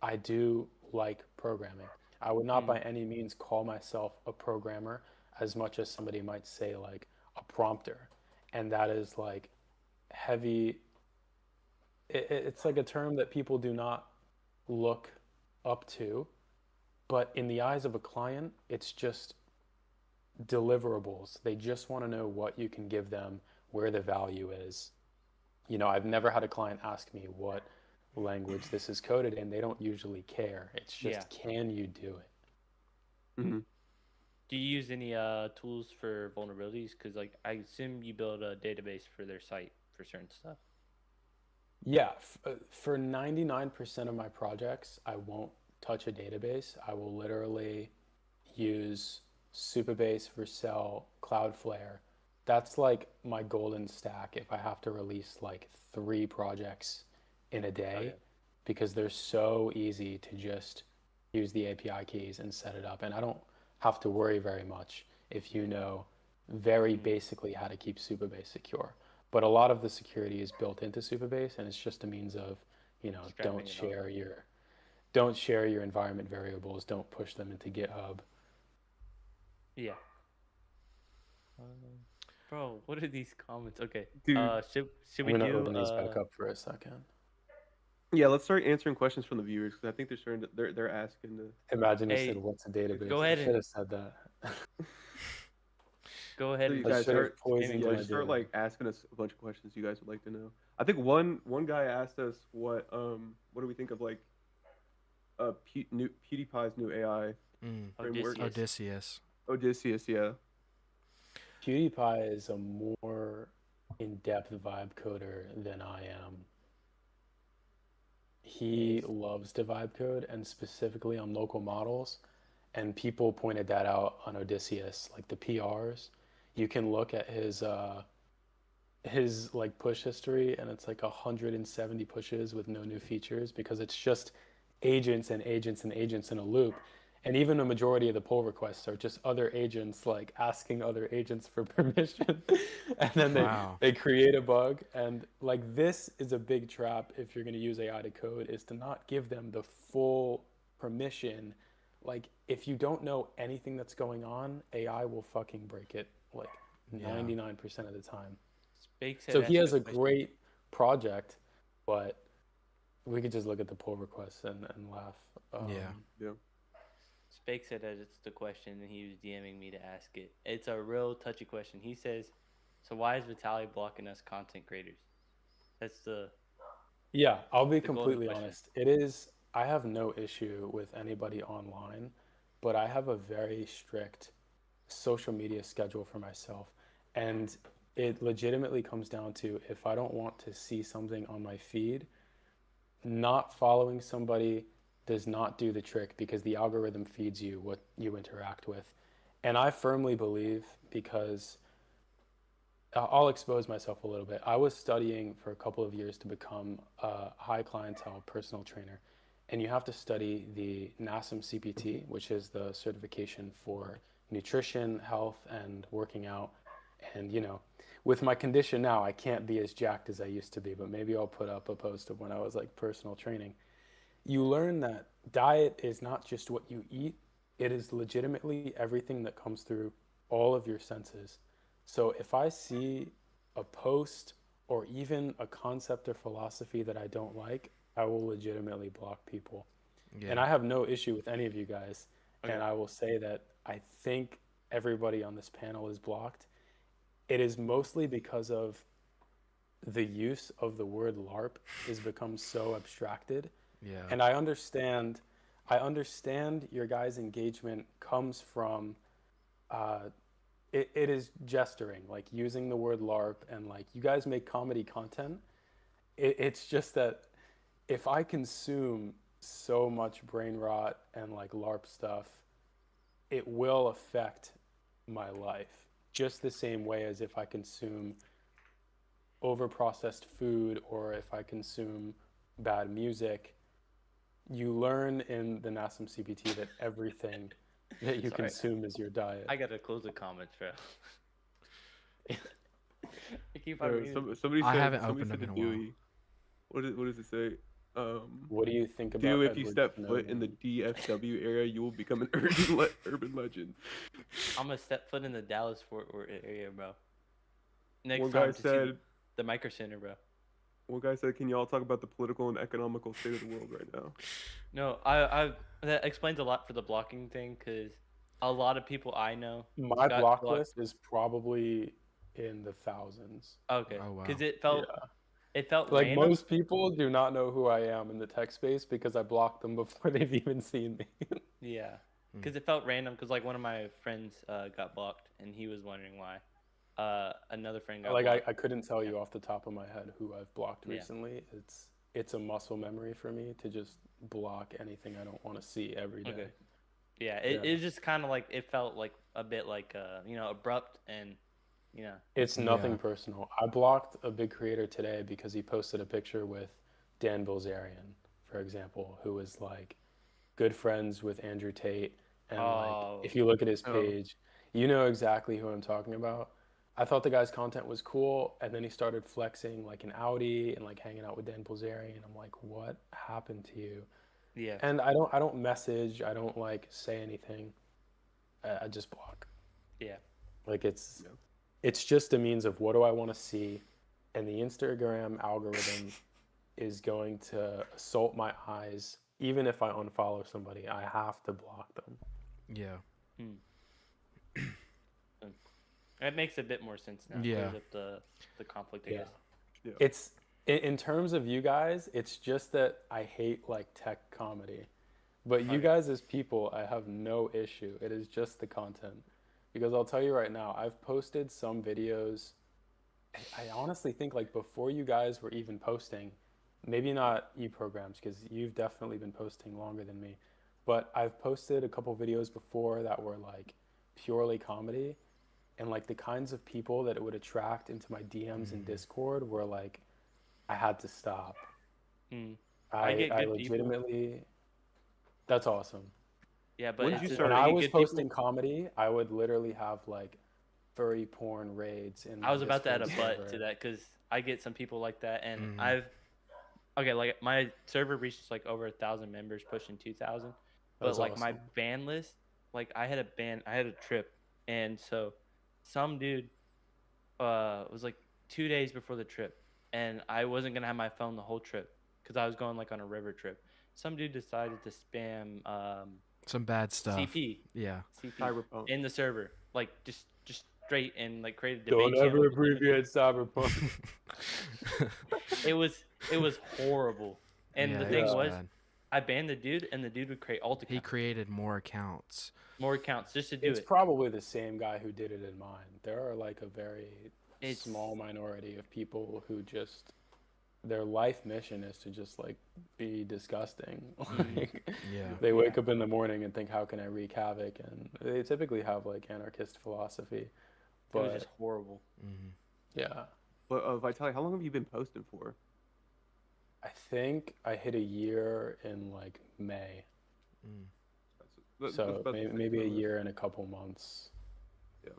I do like programming. I would not Mm. by any means call myself a programmer as much as somebody might say like a prompter. And that is like heavy, it's like a term that people do not look up to, but in the eyes of a client, it's just deliverables. They just want to know what you can give them, where the value is. You know, I've never had a client ask me what language this is coded in. They don't usually care. It's Yeah. just, can you do it? Mm-hmm. Do you use any tools for vulnerabilities? Because like I assume you build a database for their site for certain stuff. Yeah, for 99% of my projects, I won't touch a database. I will literally use Supabase, Vercel, Cloudflare. That's like my golden stack if I have to release like 3 projects in a Oh yeah. day because they're so easy to just use the API keys and set it up. And I don't have to worry very much if you know very Mm. basically how to keep Supabase secure. But a lot of the security is built into Supabase and it's just a means of, you know, Strapping it on. don't share your environment variables, don't push them into GitHub. Yeah. Bro, what are these comments? Okay. Dude, Should I'm we gonna do open these back up for a second. yeah, let's start answering questions from the viewers because I think they're starting to, they're asking to. Imagine you said, Hey, "What's a database?" go I ahead should and have said that. go ahead So and you I guys start should have start, naming poisoned yeah, my just questions. start dinner. like asking us a bunch of questions you guys would like to know. I think one guy asked us what do we think of like PewDiePie's new AI Mm. framework, Odysseus. Odysseus. Odysseus. Yeah. PewDiePie is a more in-depth vibe coder than I am. He Yes. loves to vibe code and specifically on local models. And people pointed that out on Odysseus, like the PRs. You can look at his like push history and it's like 170 pushes with no new features because it's just agents and agents and agents in a loop. And even a majority of the pull requests are just other agents like asking other agents for permission. And then Wow. they create a bug. And like this is a big trap if you're going to use AI to code, is to not give them the full permission. Like if you don't know anything that's going on, AI will fucking break it like Yeah. 99% of the time. Spake said So he ask has a a question. great project, but we could just look at the pull requests and laugh. Yeah. Yeah. Spake said that it's the question, and he was DMing me to ask it. It's a real touchy question. He says, "So why is Vitali blocking us content creators?" That's Yeah, I'll be the golden completely question. honest. It is, I have no issue with anybody online, but I have a very strict social media schedule for myself. And it legitimately comes down to if I don't want to see something on my feed, not following somebody does not do the trick because the algorithm feeds you what you interact with. And I firmly believe, because I'll expose myself a little bit. I was studying for a couple of years to become a high clientele personal trainer. And you have to study the NASM CPT, which is the certification for nutrition, health, and working out. And, you know, with my condition now, I can't be as jacked as I used to be, but maybe I'll put up a post of when I was like personal training. You learn that diet is not just what you eat, it is legitimately everything that comes through all of your senses. So if I see a post or even a concept or philosophy that I don't like, I will legitimately block people. And Yeah. I have no issue with any of you guys. Oh And yeah. I will say that I think everybody on this panel is blocked. It is mostly because of the use of the word LARP has become so abstracted. Yeah. And I understand your guys' engagement comes from uh, it is gesturing, like using the word LARP, and like you guys make comedy content. It's just that if I consume so much brain rot and like LARP stuff, it will affect my life just the same way as if I consume overprocessed food or if I consume bad music. You learn in the NASM CPT that everything that you Sorry. consume is your diet. I gotta close the comments, bro. I keep on Bro, reading. somebody I said haven't somebody opened said them to in a while. Dewey. What does it say? What do you think Do about if you Edward step foot in the Snowden? DFW area, you will become an urban legend. I'm gonna step foot in the Dallas Fort Worth area, bro. Next One time guy to see said, the Micro Center, bro. "Can y'all talk about the political and economical state of the world right now?" No, I that explains a lot for the blocking thing, because a lot of people I know My got block blocked. list is probably in the thousands. Okay, Oh, wow. because it Yeah. felt Like random. most people do not know who I am in the tech space because I blocked them before they've even seen me. Yeah, Hmm. because it felt random. Because like one of my friends got blocked, and he was wondering why. Another friend got Like blocked. I couldn't tell Yeah. you off the top of my head who I've blocked Yeah. recently. It's a muscle memory for me to just block anything I don't want to see every day. Okay. Yeah, it just kind of like it felt like a bit like abrupt and It's nothing Yeah. personal. I blocked a big creator today because he posted a picture with Dan Bilzerian, for example, who was like good friends with Andrew Tate. And like, Oh. if you look at his Oh. page, you know exactly who I'm talking about. I thought the guy's content was cool, and then he started flexing like an Audi and like hanging out with Dan Bilzerian. I'm like, what happened to you? Yeah. And I don't message, I don't like say anything. I just block. Yeah. Like Yeah. it's just a means of what do I want to see, and the Instagram algorithm is going to assault my eyes. Even if I unfollow somebody, I have to block them. Yeah. It makes a bit more sense now. Yeah. Clears up the conflict, I Yeah. guess. Yeah. It's in terms of you guys, it's just that I hate like tech comedy. But you Okay. guys as people, I have no issue. It is just the content. Because I'll tell you right now, I've posted some videos. I honestly think like before you guys were even posting, maybe not e-programs because you've definitely been posting longer than me, but I've posted a couple videos before that were like purely comedy, and like the kinds of people that it would attract into my DMs in Discord were like, I had to stop. Mm. I get I good people. legitimately, that's awesome. Yeah, but When did it's you just start- When I I get was good people. posting comedy, I would literally have like furry porn raids in my I was about to add a Discord butt server. to that because I get some people like that, and Mhm. like my server reaches like over 1,000 members, pushing 2,000. But That's like my awesome. ban list, like I had a trip, and so some dude was like 2 days before the trip, and I wasn't gonna have my phone the whole trip because I was going like on a river trip. Some dude decided to spam Some bad stuff. CP Yeah. Cyberpunk. in the server, like just straight, and like created a Don't debate channel. ever abbreviate cyberpunk. It was horrible. And Yeah, the it thing was was, bad. I banned the dude, and the dude would create alt He accounts, created more accounts. more accounts just to do It's it. probably the same guy who did it in mine. There are like a very It's- small minority of people who just their life mission is to just like be disgusting. Like Yeah. they wake up in the morning and think, how can I wreak havoc? And they typically have like anarchist philosophy. It was But just horrible. Hmm. yeah, But Vitali, how long have you been posting for? I think I hit a year in like May. That's So about the same maybe a time as- year and a couple months. I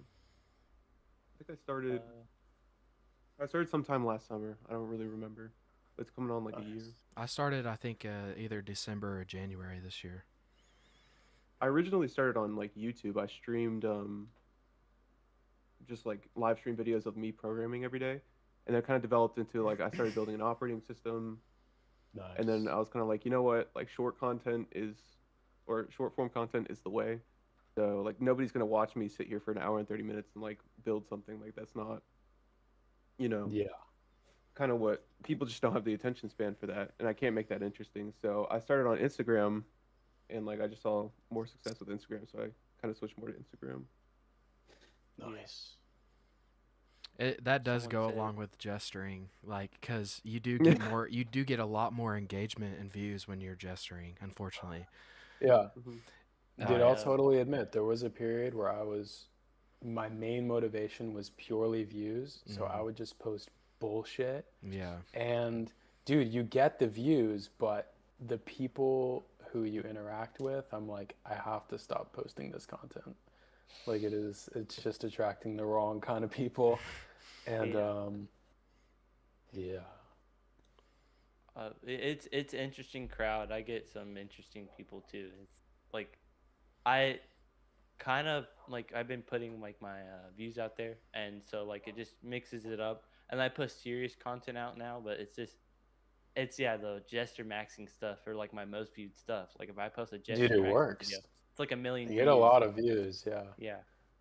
think I started sometime last summer. I don't really remember. It's coming on like a year. Nice. I started, I think, either December or January this year. I originally started on like YouTube. I streamed just like live stream videos of me programming every day, and then kind of developed into like I started building an operating system, Nice. and then I was kind of like, you know what, like short form content is the way. So like nobody's gonna watch me sit here for an hour and 30 minutes and like build something. Like that's not, Yeah. kind of what people just don't have the attention span for that, and I can't make that interesting. So I started on Instagram, and like I just saw more success with Instagram, so I kind of switched more to Instagram. Nice. That does Someone go said- along with gesturing, like, because you do get more, you do get a lot more engagement and views when you're gesturing, unfortunately. Yeah. Mhm. Dude, I I'll totally admit there was a period where my main motivation was purely views. So I would just post bullshit. Yeah. And dude, you get the views, but the people who you interact with, I'm like, I have to stop posting this content. Like it's just attracting the wrong kind of people. And Yeah. yeah. It's interesting crowd. I get some interesting people too. It's like I kind of like I've been putting like my views out there, and so like it just mixes it up. And I put serious content out now, but it's the jester maxing stuff or like my most viewed stuff. Like if I post a Dude, jester it maxing video, works. it's like 1 million You get a views. lot of views, yeah. Yeah,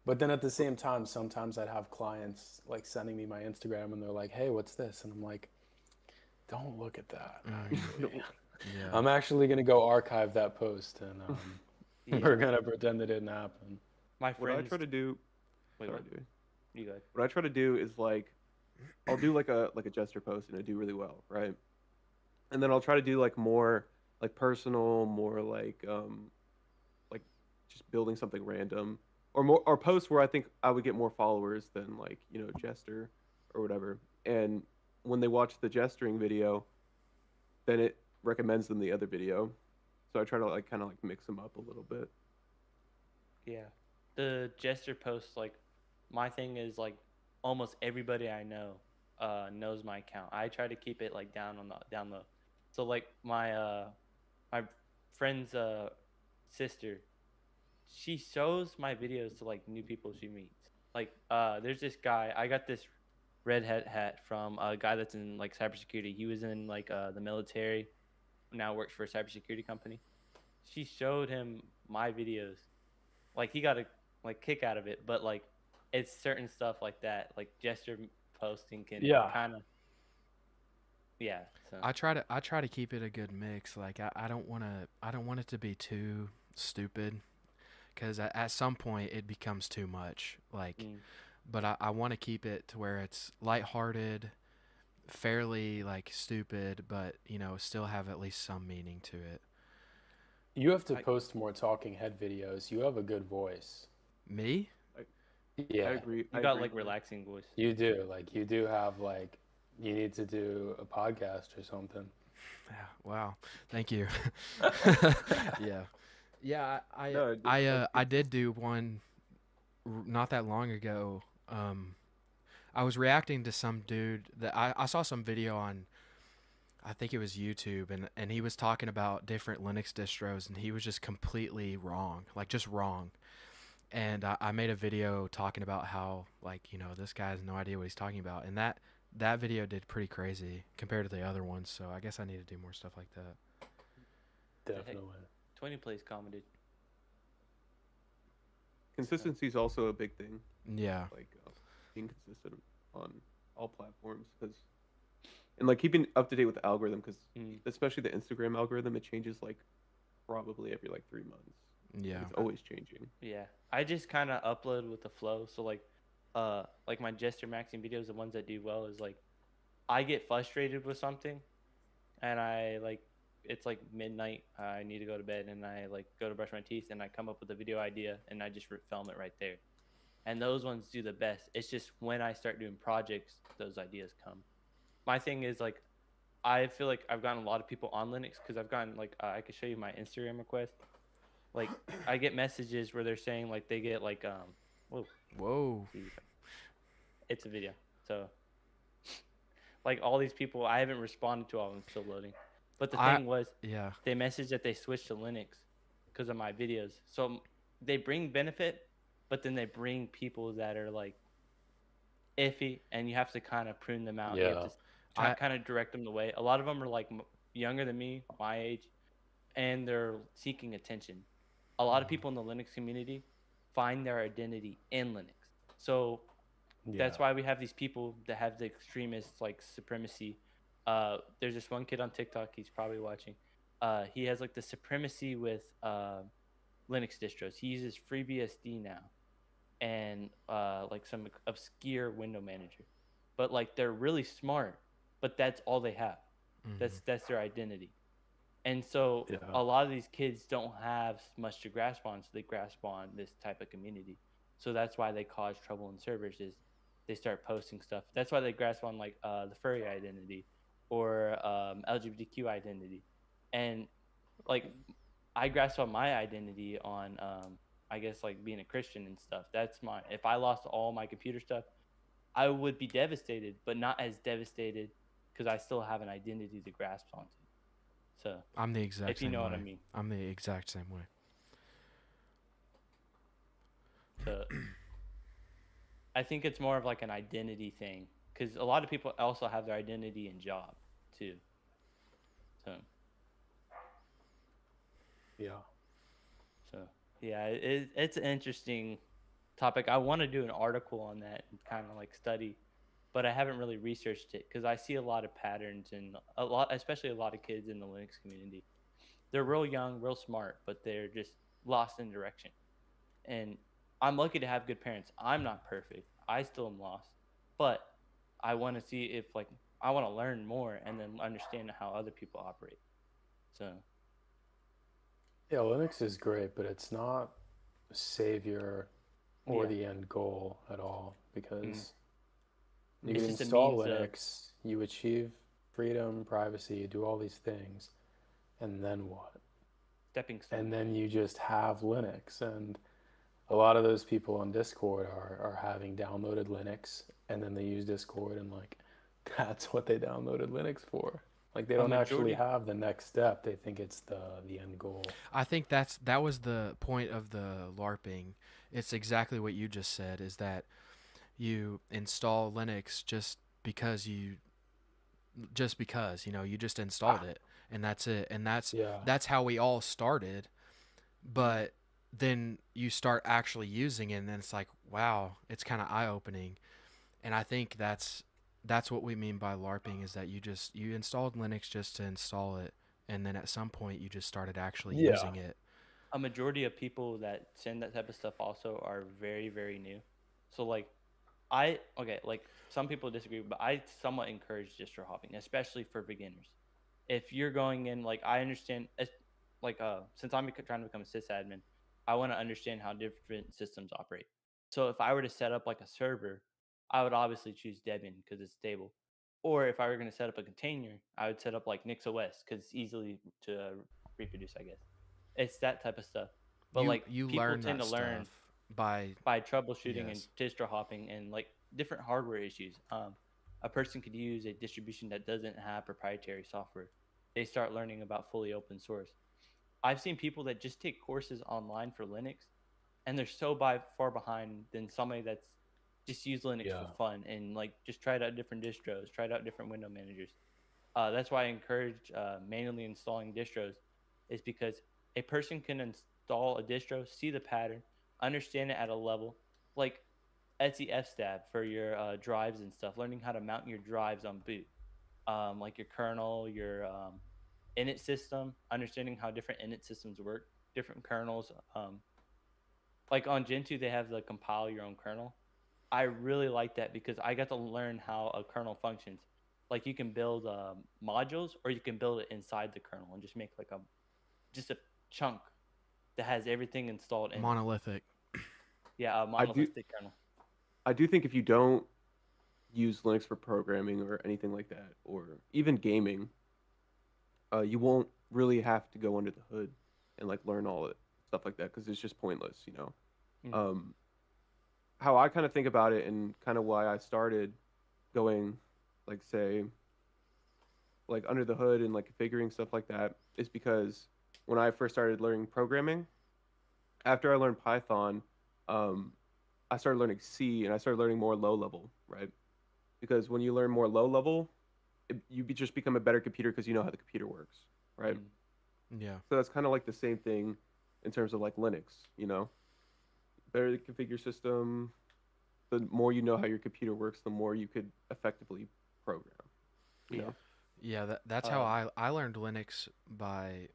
But then at the same time, sometimes I'd have clients like sending me my Instagram and they're like, "Hey, what's this?" And I'm like, "Don't look at that, actually." Yeah. I'm actually gonna go archive that post and yeah. we're gonna pretend it didn't happen. My What I friends. try to do, Wait, sorry, what? dude. You go. What I try to do is like, I'll do like a jester post and I do really well, right? And then I'll try to do like more like personal, more like just building something random, or more or posts where I think I would get more followers than like jester or whatever. And when they watch the gesturing video, then it recommends them the other video. So I try to like kind of like mix them up a little bit. Yeah. The jester posts, like, my thing is like almost everybody I know knows my account. I try to keep it like down low. So like my friend's sister, she shows my videos to like new people she meets. Like there's this guy, I got this red hat from a guy that's in like cybersecurity. He was in like the military, now works for a cybersecurity company. She showed him my videos, like he got a like kick out of it, but like it's certain stuff like that, like gesture posting can Yeah. kind of, yeah. So I try to keep it a good mix. Like I don't want it to be too stupid, because at some point it becomes too much. Like, but I want to keep it to where it's lighthearted, fairly like stupid, but still have at least some meaning to it. You have to I, post more talking head videos. You have a good voice. Me? I, I Yeah, agree. you I got agree, like Blake. relaxing voice. you do. Like you do have like you need to do a podcast or something. Yeah. Wow. Thank you. Yeah. Yeah. No, I did do one not that long ago. I was reacting to some dude that I saw some video on, I think it was YouTube, and he was talking about different Linux distros, and he was just completely wrong, like just wrong. And I made a video talking about how, like, this guy has no idea what he's talking about, and that video did pretty crazy compared to the other ones. So I guess I need to do more stuff like that. Definitely. 20 plays comedy. Consistency is also a big thing. Yeah. Like being consistent on all platforms, and like keeping up to date with the algorithm, because especially the Instagram algorithm, it changes like probably every like 3 months. Yeah. Like, it's always changing. Yeah, I just kind of upload with the flow. So like my jester maxing videos, the ones that do well is like I get frustrated with something, and I like it's like midnight. I need to go to bed, and I like go to brush my teeth, and I come up with a video idea, and I just film it right there. And those ones do the best. It's just when I start doing projects, those ideas come. My thing is like I feel like I've gotten a lot of people on Linux because I've gotten like I could show you my Instagram request. Like I get messages where they're saying like they get like Whoa. it's a video. So like all these people, I haven't responded to all of them, still loading. But the thing was, Yeah. they messaged that they switched to Linux because of my videos. So they bring benefit, but then they bring people that are like iffy, and you have to kind of prune them out. You have to kind of direct them the way. A lot of them are like younger than me, my age, and they're seeking attention. A lot of people in the Linux community find their identity in Linux. So that's why we have these people that have the extremist like supremacy. There's this one kid on TikTok, he's probably watching. He has like the supremacy with Linux distros. He uses FreeBSD now, and like some obscure window manager. But like they're really smart, but that's all they have. Mhm. That's their identity. And so Yeah. a lot of these kids don't have much to grasp on, so they grasp on this type of community. So that's why they cause trouble in servers is they start posting stuff. That's why they grasp on like the furry identity or LGBTQ identity. And like I grasp on my identity on I guess like being a Christian and stuff. That's my if I lost all my computer stuff, I would be devastated, but not as devastated because I still have an identity to grasp onto. So I'm the exact if you same know what I way. mean. I'm the exact same way. So I think it's more of like an identity thing because a lot of people also have their identity in job too. So Yeah. so yeah, it's an interesting topic. I want to do an article on that and kind of like study, but I haven't really researched it because I see a lot of patterns and a lot, especially a lot of kids in the Linux community. They're real young, real smart, but they're just lost in direction. And I'm lucky to have good parents. I'm not perfect. I still am lost, but I want to see if like I want to learn more and then understand how other people operate. So Yeah, Linux is great, but it's not a savior or yeah, the end goal at all mm. because you It's can just a install means of Linux, you achieve freedom, privacy, you do all these things, and then what? stepping stone. And then you just have Linux. And a lot of those people on Discord are having downloaded Linux and then they use Discord and like that's what they downloaded Linux for. Like they A don't actually majority, have the next step. They think it's the end goal. I think that was the point of the LARPing. It's exactly what you just said. Is that you install Linux because you just installed it, and that's it, and Yeah. that's how we all started. mm. But then you start actually using it, and then it's like, wow, it's kind of eye opening. And I think that's what we mean by LARPing, is that you installed Linux just to install it, and then at some point you just started actually Yeah. using it. A majority of people that send that type of stuff also are very very new. So like I okay, like some people disagree, but I somewhat encourage distro hopping, especially for beginners. If you're going in, like I understand, like since I'm trying to become a sysadmin, I want to understand how different systems operate. So if I were to set up like a server, I would obviously choose Debian because it's stable. Or if I were going to set up a container, I would set up like NixOS because it's easily to reproduce, I guess. It's that type of stuff. But You like you people learn tend that to learn stuff by by troubleshooting and yes. distro hopping and like different hardware issues. A person could use a distribution that doesn't have proprietary software. They start learning about fully open source. I've seen people that just take courses online for Linux, and they're so by far behind than somebody that's just used Linux for Yeah. fun and like just tried out different distros, tried out different window managers. That's why I encourage manually installing distros, is because a person can install a distro, see the pattern, understand it at a level, like Etsy fstab for your drives and stuff, learning how to mount your drives on boot, like your kernel, your init system, understanding how different init systems work, different kernels. Like on Gentoo, they have the compile your own kernel. I really like that because I got to learn how a kernel functions. Like you can build modules, or you can build it inside the kernel and just make like just a chunk that has everything installed in it. Monolithic. Yeah, a I do monolithic kernel. I do think if you don't use Linux for programming or anything like that, or even gaming, you won't really have to go under the hood and like learn all it stuff like that because it's just pointless, you know. Mm. Um, how I kind of think about it and kind of why I started going, like say, like under the hood and like configuring stuff like that is because when I first started learning programming, after I learned Python, um, I started learning C and I started learning more low level, right? Because when you learn more low level, just become a better computer because you know how the computer works, right? Mm. Yeah. So that's kind of like the same thing in terms of like Linux, you know, better the configure system, the more you know how your computer works, the more you could effectively program, you Yeah. know. Yeah, that's how Um, I learned Linux by,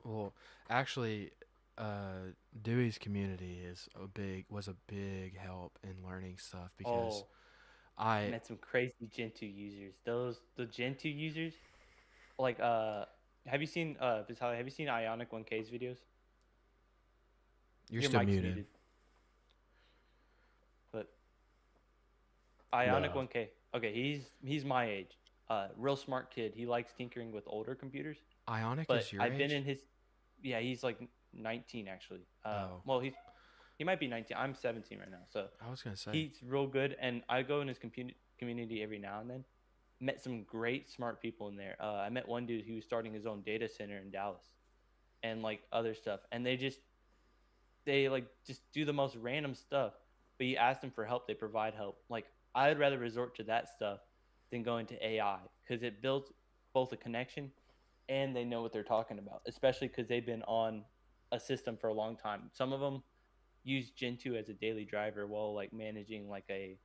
well, actually, Dewey's community was a big help in learning stuff because oh, I I met some crazy Gentoo users. The Gentoo users, like have you seen Vitali? Have you seen Ionic 1K's videos? You're Your still mic's muted. muted. But Ionic No. 1K. Okay, he's my age. Real smart kid. He likes tinkering with older computers. Ionic But is your I've been age? in his. Yeah, he's like 19 actually. Oh, Well, he might be 19. I'm 17 right now, so I was gonna say. he's real good. And I go in his community every now and then. Met some great smart people in there. I met one dude who was starting his own data center in Dallas, and like other stuff. And they like just do the most random stuff. But you ask them for help, they provide help. Like I'd rather resort to that stuff than going to AI because it builds both a connection and they know what they're talking about, especially because they've been on a system for a long time. Some of them use Gen 2 as a daily driver while like managing like a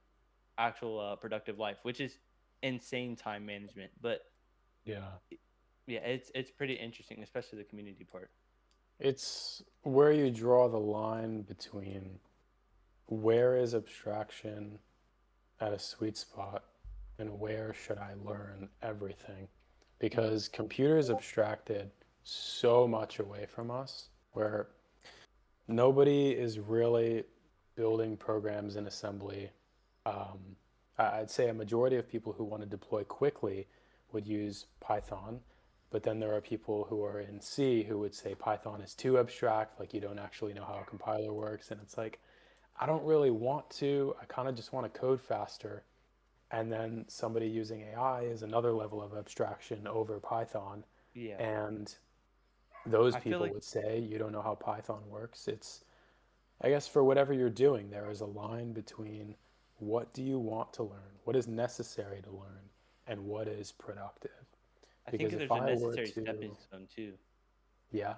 actual productive life, which is insane time management. But Yeah. yeah, it's pretty interesting, especially the community part. It's where you draw the line between where is abstraction at a sweet spot and where should I learn everything? Because computers abstracted so much away from us where nobody is really building programs in assembly. I'd say a majority of people who want to deploy quickly would use Python, but then there are people who are in C who would say Python is too abstract, like you don't actually know how a compiler works. And it's like, I don't really want to. I kind of just want to code faster. And then somebody using AI is another level of abstraction over Python. Yeah, And those I feel people like would say, you don't know how Python works. It's, I guess, for whatever you're doing, there is a line between what do you want to learn, what is necessary to learn, and what is productive. I think Because if there's a I were necessary stepping to, stone too yeah,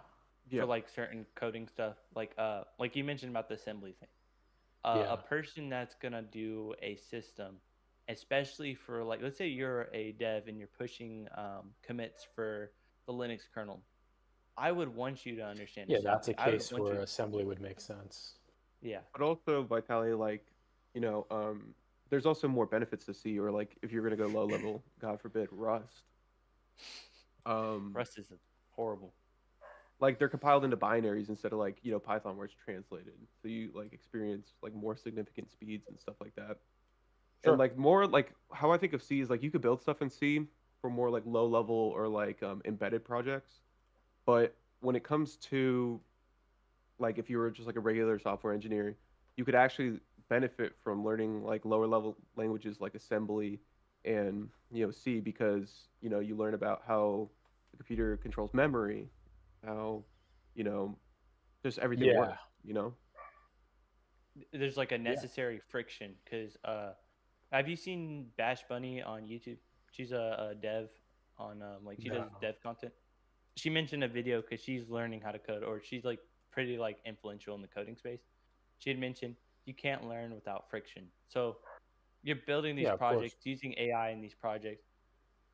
for Yeah. like certain coding stuff, like you mentioned about the assembly thing. A yeah, person that's gonna do a system, especially for like let's say you're a dev and you're pushing commits for the Linux kernel. I would want you to understand yeah, that's assembly. a I would case want where you, assembly would make sense. yeah, But also, Vitali, like, you know, there's also more benefits to see, or like if you're gonna go low level, God forbid, Rust. Um, Rust is horrible. like they're compiled into binaries instead of like, you know, Python where it's translated. So you like experience like more significant speeds and stuff like that. And Sure. like more like how I think of C is like you could build stuff in C for more like low level or like embedded projects. But when it comes to like if you were just like a regular software engineer, you could actually benefit from learning like lower level languages like assembly and you know C because you know you learn about how the computer controls memory, how you know just everything Yeah, works, you know? There's like a yeah, necessary friction because have you seen Bash Bunny on YouTube? She's a dev on like she does no, dev content. She mentioned a video because she's learning how to code, or she's like pretty like influential in the coding space. She had mentioned you can't learn without friction. So you're building these yeah, of course. projects using AI in these projects.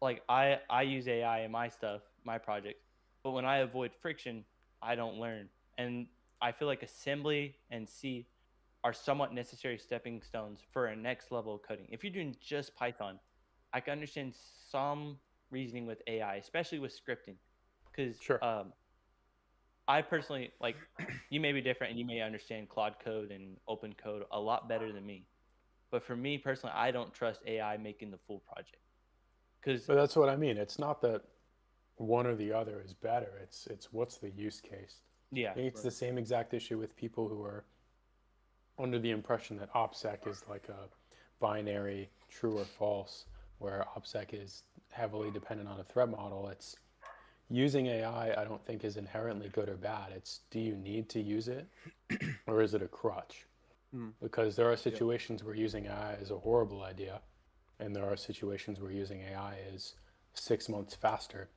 Like I use AI in my stuff, my projects, but when I avoid friction, I don't learn. And I feel like assembly and C are somewhat necessary stepping stones for a next level of coding. If you're doing just Python, I can understand some reasoning with AI, especially with scripting, because Sure. I personally like you may be different and you may understand Claude Code and Open Code a lot better than me. But for me personally, I don't trust AI making the full project because But that's what I mean. It's not that one or the other is better. It's what's the use case. yeah, I think it's Right. the same exact issue with people who are under the impression that OPSEC is like a binary true or false, where OPSEC is heavily dependent on a threat model. It's using AI, I don't think is inherently good or bad. It's do you need to use it or is it a crutch? Hmm. Because there are Yeah. situations where using AI is a horrible idea, and there are situations where using AI is 6 months faster.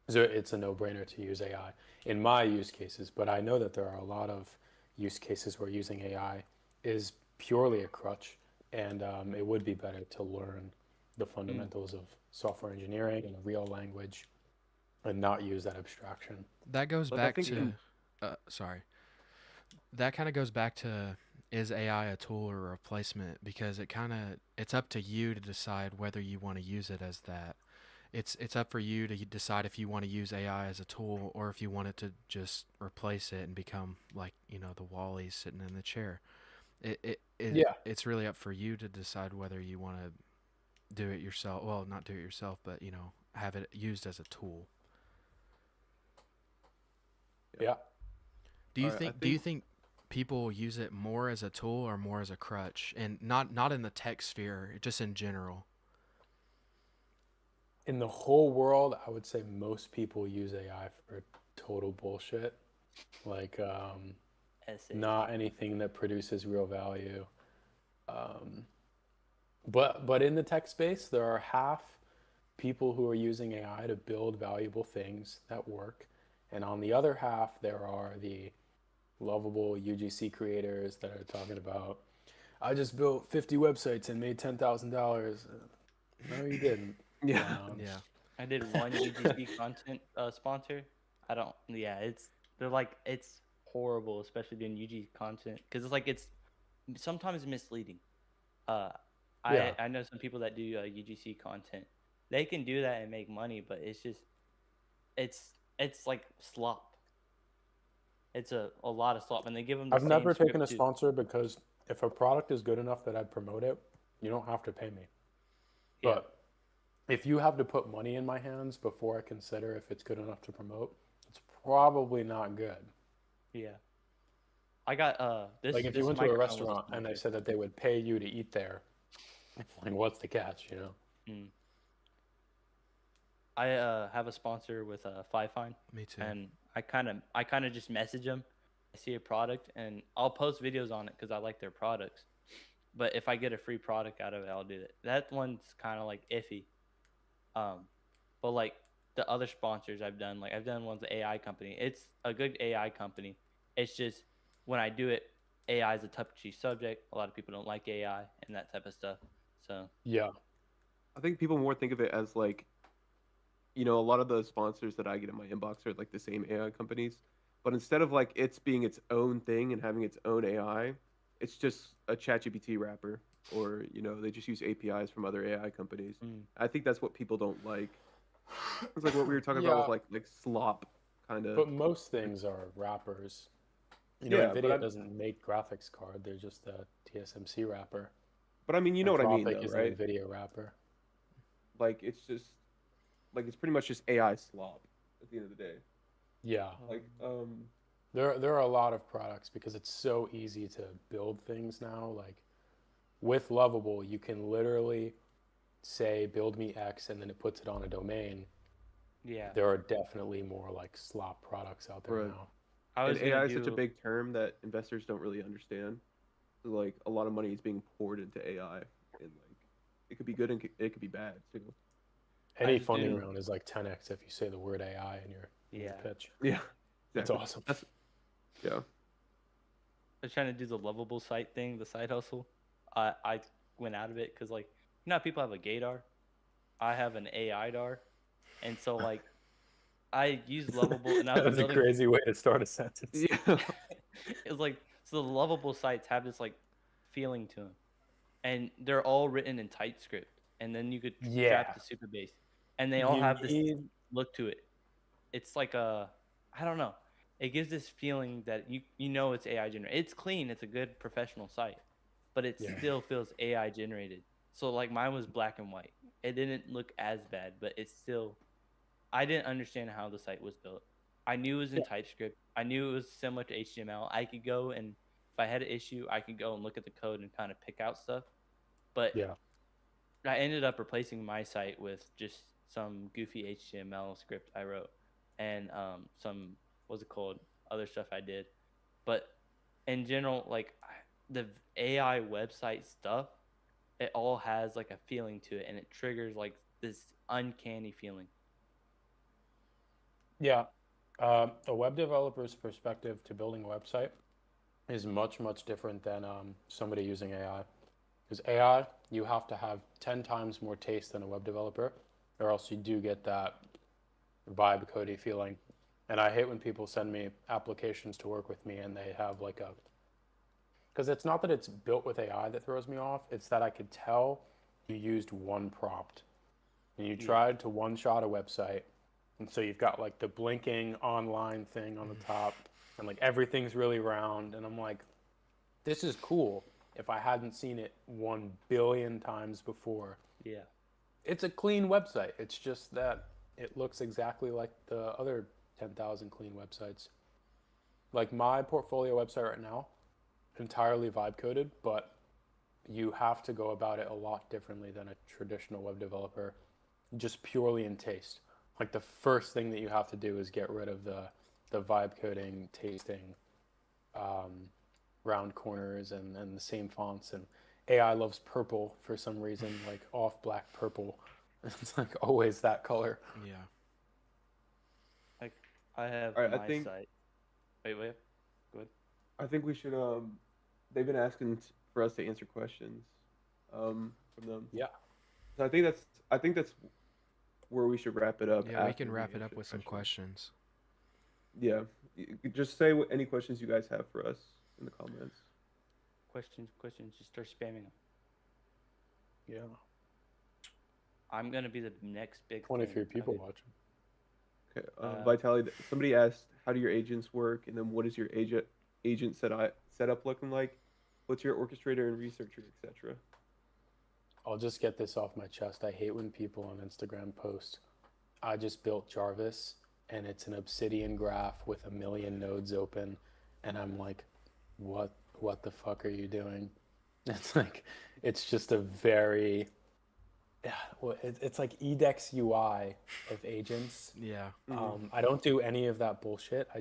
So it's a no-brainer to use AI in my use cases, but I know that there are a lot of use cases where using AI is purely a crutch, and it would be better to learn the mm, fundamentals of software engineering in a real language and not use that abstraction. That goes Like I back think yeah, to, in sorry. That kind of goes back to, is AI a tool or a replacement? Because it's up to you to decide whether you want to use it as that. it's up for you to decide if you want to use AI as a tool or if you want it to just replace it and become like, the Wall-E sitting in the chair. Yeah. It's really up for you to decide whether you want to do it yourself. Well, not do it yourself, but have it used as a tool. Yeah. Do you All right, I think do you think think people use it more as a tool or more as a crutch? And not in the tech sphere, just in general. In the whole world, I would say most people use AI for total bullshit. Like, Essays. not anything that produces real value. Um, but in the tech space, there are half people who are using AI to build valuable things that work, and on the other half, there are the lovable UGC creators that are talking about, I just built 50 websites and made $10,000. No, you didn't. yeah. Yeah. I did one UGC content sponsor. I don't. Yeah, it's horrible, especially doing UGC content because it's sometimes misleading. Uh, Yeah. I know some people that do UGC content. They can do that and make money, but it's like slop. It's a lot of slop, and they give them the I've same never taken script a too. sponsor because if a product is good enough that I'd promote it, you don't have to pay me. Yeah, But if you have to put money in my hands before I consider if it's good enough to promote, it's probably not good. yeah. I got Like if you this went to a microphone was a restaurant and they sponsor. said that they would pay you to eat there, like what's the catch, you know? Mm. I have a sponsor with Five Fine, Me too. and I kind of just message them. I see a product, and I'll post videos on it because I like their products. But if I get a free product out of it, I'll do it. That one's kind of like iffy. Um, but like the other sponsors I've done, like I've done one's an AI company. It's a good AI company. It's just when I do it, AI is a touchy subject. A lot of people don't like AI and that type of stuff. So Yeah. I think people more think of it as like, a lot of the sponsors that I get in my inbox are like the same AI companies, but instead of like it's being its own thing and having its own AI, it's just a ChatGPT wrapper, or they just use APIs from other AI companies. mm, I think that's what people don't like. It's like what we were talking about with Yeah, like slop, kind of. but most things are wrappers. You know, Yeah, NVIDIA doesn't make graphics card, they're just a TSMC wrapper. but I mean, you know what I mean Anthropic though, is an right? NVIDIA wrapper. Like it's just like it's pretty much just AI slop at the end of the day. Yeah. Like There are a lot of products because it's so easy to build things now. Like with Lovable, you can literally say build me X and then it puts it on a domain. yeah, There are definitely more like slop products out there right. now. I And was gonna AI is such a do. big term that investors don't really understand. So like a lot of money is being poured into AI, and like it could be good and it could be bad too. I Any was funding doing. round is like 10x if you say the word AI in your Yeah, pitch. Yeah, It's exactly. awesome. That's yeah. I was trying to do the lovable site thing, the side hustle. I went out of it because how people have a gaydar. I have an AI dar, and so I use lovable, and I was That's a building. crazy way to start a sentence. Yeah. It was so the lovable sites have this feeling to them, and they're all written in TypeScript, and then you could strap Yeah. the super base, and they all You have this need look to it. It's like a, I don't know. It gives this feeling that you know it's AI generated. It's clean. It's a good professional site, but it yeah. still feels AI generated. So mine was black and white. It didn't look as bad, but it's still. I didn't understand how the site was built. I knew it was in Yeah. TypeScript. I knew it was similar to HTML. I could go and if I had an issue, I could go and look at the code and kind of pick out stuff. But Yeah. I ended up replacing my site with just some goofy HTML script I wrote and some what's it called other stuff I did. But in general, the AI website stuff, it all has a feeling to it, and it triggers this uncanny feeling. Yeah. A web developer's perspective to building a website is much, much different than somebody using AI. Because AI, you have to have 10 times more taste than a web developer, or else you do get that vibe codey feeling. And I hate when people send me applications to work with me and they have because it's not that it's built with AI that throws me off, it's that I could tell you used one prompt. and you tried to one-shot a website, and so you've got like the blinking online thing on the top, and like everything's really round, and I'm like, this is cool if I hadn't seen it 1 billion times before. Yeah. It's a clean website. It's just that it looks exactly like the other 10,000 clean websites. Like my portfolio website right now, entirely vibe coded, but you have to go about it a lot differently than a traditional web developer, just purely in taste. Like the first thing that you have to do is get rid of the vibe coding, tasting, round corners and the same fonts. And AI loves purple for some reason, like off black purple. It's like always that color. Yeah. Like I have All right, my site. Wait. Go ahead. I think we should. They've been asking for us to answer questions, from them. Yeah. So I think that's where we should wrap it up. Yeah, we after can wrap it answer up with some questions. Yeah, just say any questions you guys have for us in the comments. Questions. Just start spamming them. Yeah. I'm gonna be the next big 23 thing. people watching. Okay, Vitali, somebody asked, how do your agents work, and then what is your agent setup looking like? What's your orchestrator and researcher, etc.? I'll just get this off my chest. I hate when people on Instagram post, I just built Jarvis and it's an obsidian graph with 1 million nodes open. And I'm like, what the fuck are you doing? It's like, it's just a very, it's like Edex UI of agents. Yeah. I don't do any of that bullshit. I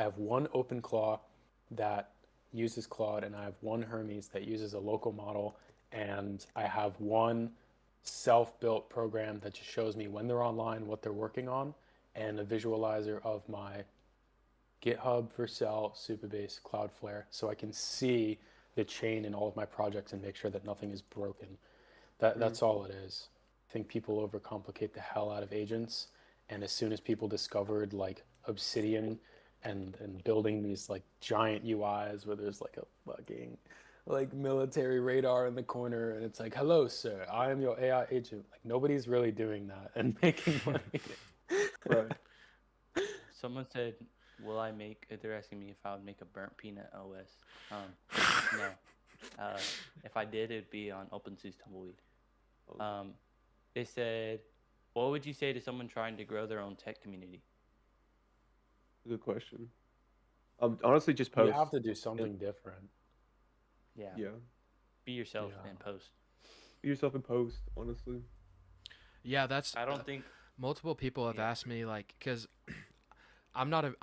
have one OpenClaw that uses Claude, and I have one Hermes that uses a local model, and I have one self-built program that just shows me when they're online, what they're working on, and a visualizer of my GitHub, Vercel, Supabase, Cloudflare, so I can see the chain in all of my projects and make sure that nothing is broken. That's all it is. I think people overcomplicate the hell out of agents, and as soon as people discovered like Obsidian and building these like giant UIs where there's like a fucking like military radar in the corner and it's like, hello sir, I am your AI agent. Like nobody's really doing that and making money. Right. Someone said, "Will I make?" They're asking me if I would make a burnt peanut OS. No. If I did, it'd be on OpenSUSE Tumbleweed. They said, "What would you say to someone trying to grow their own tech community?" Good question. Honestly, just post. You have to do something different. Yeah. Yeah. Be yourself Yeah. and post. Be yourself and post. Honestly. Yeah, that's. I don't think Multiple people have asked me like, because I'm not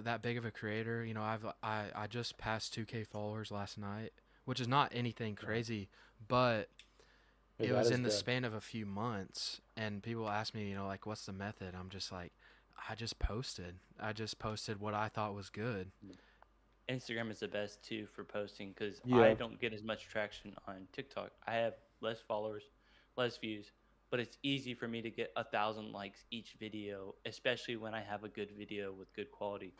that big of a creator. You know, I just passed 2K followers last night, which is not anything crazy, but Yeah, it that was is in the good. span of a few months, and people ask me, you know, like, what's the method? I'm just like, I just posted what I thought was good. Instagram is the best too for posting because Yeah. I don't get as much traction on TikTok. I have less followers, less views, but it's easy for me to get 1,000 likes each video, especially when I have a good video with good quality.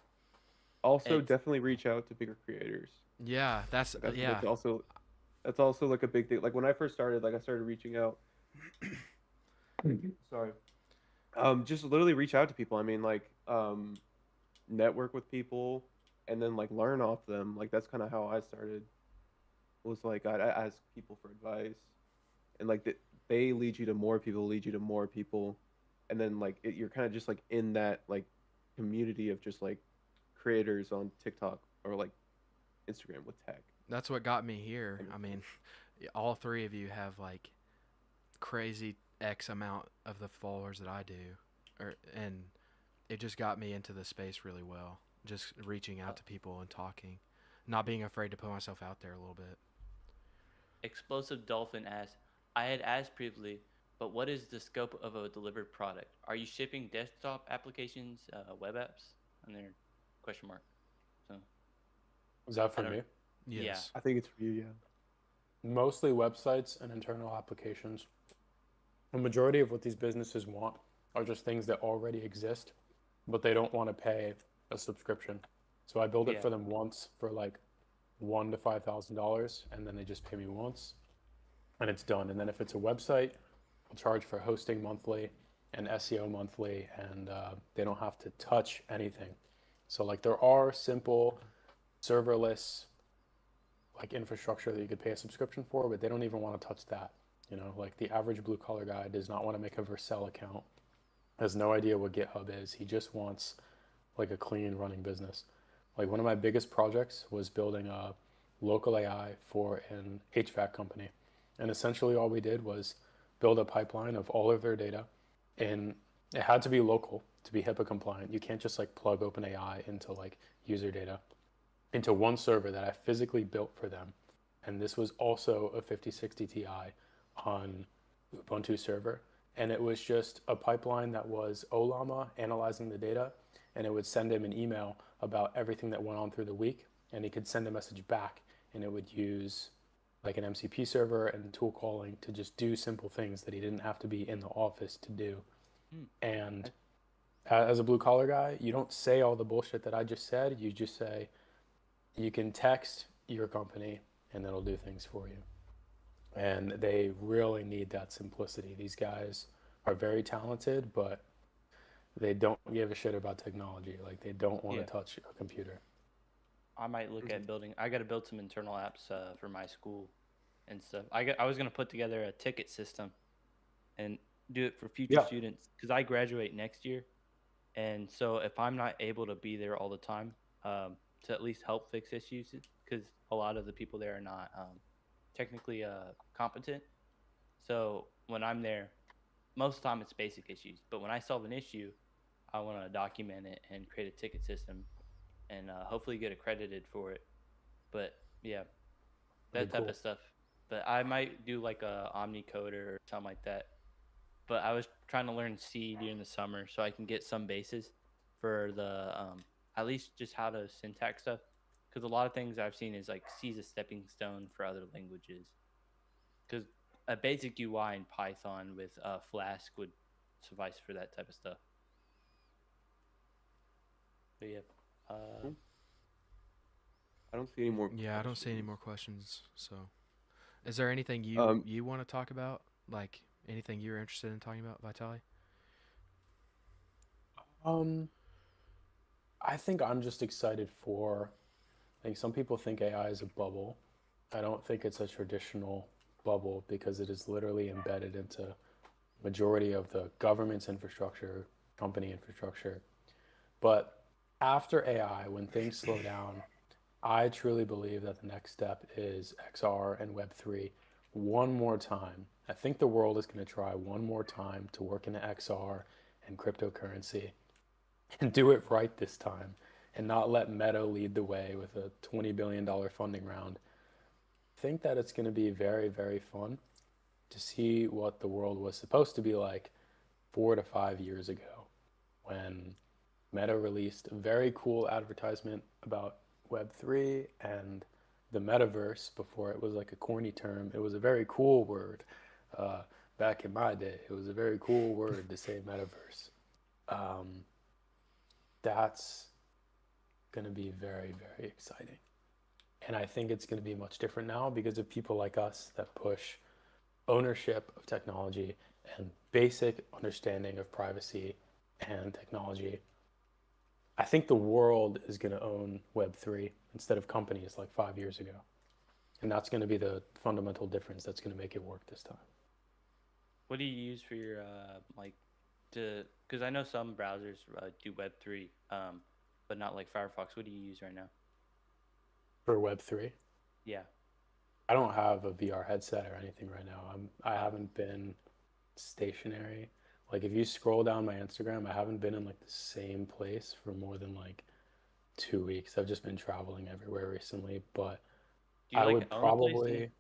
Also, It's- definitely reach out to bigger creators. Yeah, that's yeah. That's also like a big thing. Like when I first started, like I started reaching out. Sorry. Just literally reach out to people. I mean, like, network with people, and then like learn off them. Like that's kind of how I started. Was like I ask people for advice, and like they lead you to more people, and then like you're kind of just like in that like community of just like creators on TikTok or like Instagram with tech. That's what got me here. I mean, all three of you have like crazy X amount of the followers that I do, and it just got me into the space really well. Just reaching out to people and talking, not being afraid to put myself out there a little bit. Explosive Dolphin asks, I had asked previously, but what is the scope of a delivered product? Are you shipping desktop applications, web apps? And there, question mark. So, Is that for I don't- me? Yes. I think it's for you, yeah. Mostly websites and internal applications. The majority of what these businesses want are just things that already exist, but they don't want to pay a subscription. So I build it for them once for like $1,000 to $5,000, and then they just pay me once, and it's done. And then if it's a website I'll charge for hosting monthly and SEO monthly, and they don't have to touch anything. So like there are simple serverless like infrastructure that you could pay a subscription for, but they don't even want to touch that. You know, like the average blue collar guy does not want to make a Vercel account, has no idea what GitHub is. He just wants like a clean running business. Like one of my biggest projects was building a local AI for an HVAC company. And essentially all we did was build a pipeline of all of their data, and it had to be local to be HIPAA compliant. You can't just like plug OpenAI into like user data into one server that I physically built for them. And this was also a 5060 Ti on Ubuntu server. And it was just a pipeline that was Olama analyzing the data, and it would send him an email about everything that went on through the week. And he could send a message back, and it would use like an MCP server and tool calling to just do simple things that he didn't have to be in the office to do. And as a blue collar guy, you don't say all the bullshit that I just said. You just say, you can text your company and it'll do things for you. And they really need that simplicity. These guys are very talented, but they don't give a shit about technology. Like they don't want to touch a computer. I might look at building. I got to build some internal apps for my school and stuff. I was gonna put together a ticket system and do it for future students because I graduate next year, and so if I'm not able to be there all the time, to at least help fix issues, because a lot of the people there are not technically competent. So when I'm there, most of the time it's basic issues. But when I solve an issue, I want to document it and create a ticket system and hopefully get accredited for it. But yeah, Pretty that type cool. of stuff. But I might do like a omnicoder or something like that. But I was trying to learn C during the summer so I can get some basis for the at least just how to syntax stuff. Because a lot of things I've seen is like C is a stepping stone for other languages. Because a basic UI in Python with Flask would suffice for that type of stuff. But yeah. I don't see any more. Yeah, I don't see any more questions. So, is there anything you want to talk about? Like anything you're interested in talking about, Vitali? I think I'm just excited for, like some people think AI is a bubble. I don't think it's a traditional bubble because it is literally embedded into majority of the government's infrastructure, company infrastructure. But after AI, when things slow down, I truly believe that the next step is XR and Web3 one more time. I think the world is going to try one more time to work in XR and cryptocurrency and do it right this time and not let Meta lead the way with a $20 billion funding round. I think that it's going to be very, very fun to see what the world was supposed to be like 4 to 5 years ago when Meta released a very cool advertisement about Web3 and the metaverse before it was like a corny term. It was a very cool word. Back in my day, it was a very cool word to say metaverse. That's going to be very, very exciting. And I think it's going to be much different now because of people like us that push ownership of technology and basic understanding of privacy and technology. I think the world is going to own Web3 instead of companies like 5 years ago. And that's going to be the fundamental difference that's going to make it work this time. What do you use for your like to? Because I know some browsers do Web3, but not like Firefox. What do you use right now? For Web3? Yeah. I don't have a VR headset or anything right now. I haven't been stationary. Like if you scroll down my Instagram, I haven't been in like the same place for more than like 2 weeks. I've just been traveling everywhere recently, but Do you I like would own a place? probably,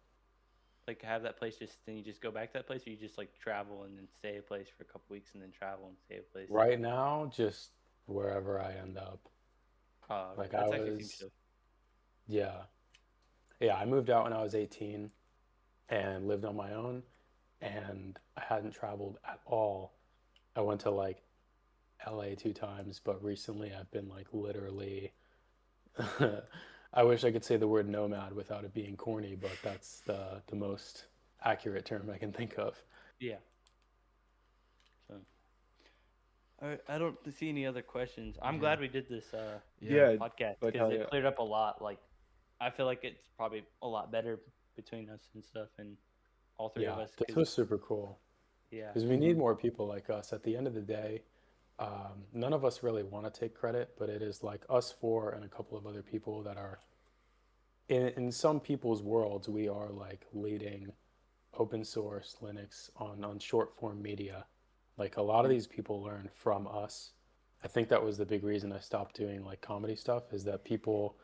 Like have that place just then you just go back to that place, or you just like travel and then stay a place for a couple weeks and then travel and stay a place? right now, just wherever I end up. Like I That's actually seems was, chill. yeah. Yeah, I moved out when I was 18 and lived on my own, and I hadn't traveled at all. I went to like LA 2 times, but recently I've been like literally I wish I could say the word nomad without it being corny, but that's the most accurate term I can think of. Yeah. All right, I don't see any other questions. I'm Yeah. glad we did this Yeah, podcast but because it cleared up a lot. Like, I feel like it's probably a lot better between us and stuff, and all three of Yeah, us. this 'Cause, was super cool yeah, because we need more people like us. At the end of the day, none of us really want to take credit, but it is like us four and a couple of other people that are in some people's worlds. We are like leading open source Linux on short form media. Like a lot of these people learn from us. I think that was the big reason I stopped doing like comedy stuff is that people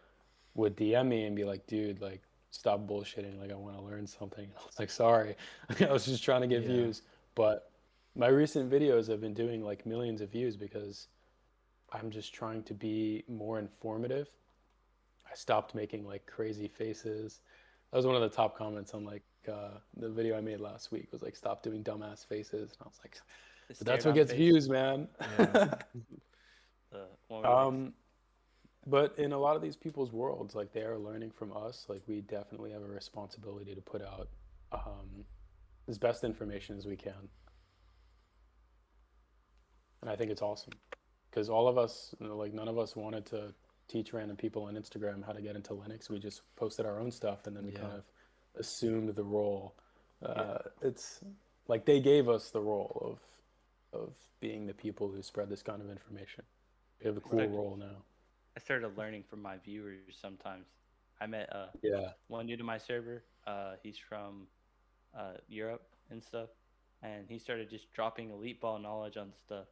would DM me and be like, dude, like stop bullshitting. Like I want to learn something. I was like, sorry. I was just trying to get Yeah. views. But my recent videos have been doing like millions of views because I'm just trying to be more informative. I stopped making like crazy faces. That was one of the top comments on like the video I made last week was like, stop doing dumbass faces. And I was like, the but that's stare what down gets face. views, man. Yeah. What were you gonna say? But in a lot of these people's worlds, like they are learning from us. Like we definitely have a responsibility to put out as best information as we can. And I think it's awesome because all of us, like none of us wanted to teach random people on Instagram how to get into Linux. We just posted our own stuff and then we kind Yeah. of assumed the role. Yeah. It's like they gave us the role of being the people who spread this kind of information. We have a cool Right. role now. I started learning from my viewers sometimes. I met Yeah. one new to my server. He's from Europe and stuff, and he started just dropping elite ball knowledge on stuff.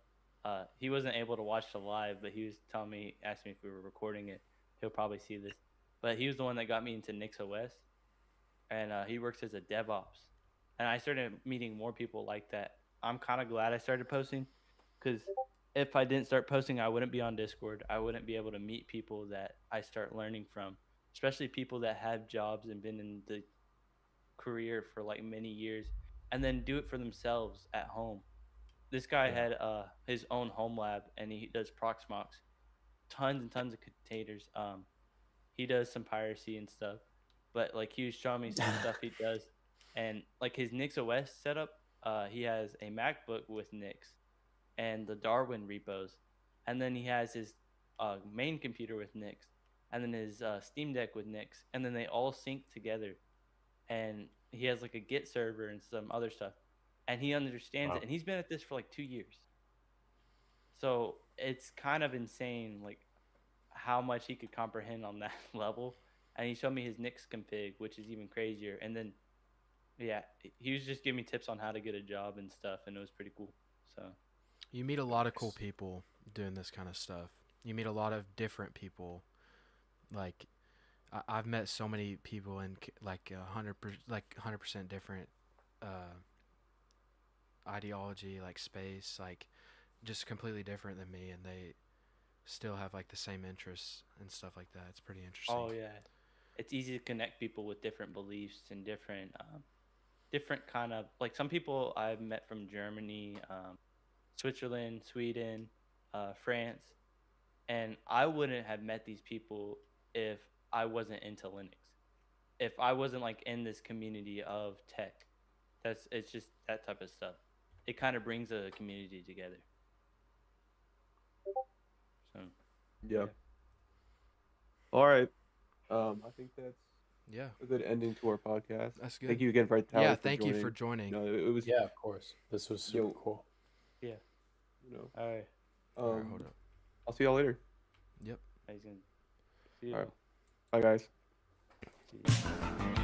He wasn't able to watch the live, but he was telling me, asking me if we were recording it. He'll probably see this, but he was the one that got me into Nix OS, and he works as a DevOps. And I started meeting more people like that. I'm kind of glad I started posting, because if I didn't start posting, I wouldn't be on Discord. I wouldn't be able to meet people that I start learning from, especially people that have jobs and been in the career for like many years, and then do it for themselves at home. This guy Yeah. had his own home lab, and he does Proxmox, tons and tons of containers. He does some piracy and stuff, but like he was showing me some stuff he does, and like his Nix OS setup. He has a MacBook with Nix and the Darwin repos, and then he has his main computer with Nix, and then his Steam Deck with Nix, and then they all sync together. And he has like a Git server and some other stuff, and he understands Wow. it. And he's been at this for like 2 years, so it's kind of insane, like how much he could comprehend on that level. And he showed me his Nix config, which is even crazier. And then, yeah, he was just giving me tips on how to get a job and stuff, and it was pretty cool. So You meet a lot of cool Nice. people doing this kind of stuff. You meet a lot of different people. Like I've met so many people in like 100% different uh, ideology, like space, like just completely different than me, and they still have like the same interests and stuff like that. It's pretty interesting. oh yeah, it's easy to connect people with different beliefs and different kind of, like, some people I've met from Germany, Switzerland, Sweden, France, and I wouldn't have met these people if I wasn't into Linux. If I wasn't like in this community of tech, it's just that type of stuff. It kind of brings a community together. So Yeah. yeah. All right. I think that's Yeah, a good ending to our podcast. that's good. Thank you again, Vitali, Yeah, for thank you for joining. joining. It was, Yeah, of course. This was super Yo. cool. Yeah. you know, All right. All right, hold up. I'll see y'all later. Yep. He's gonna see you. All right. Bye, guys. See you.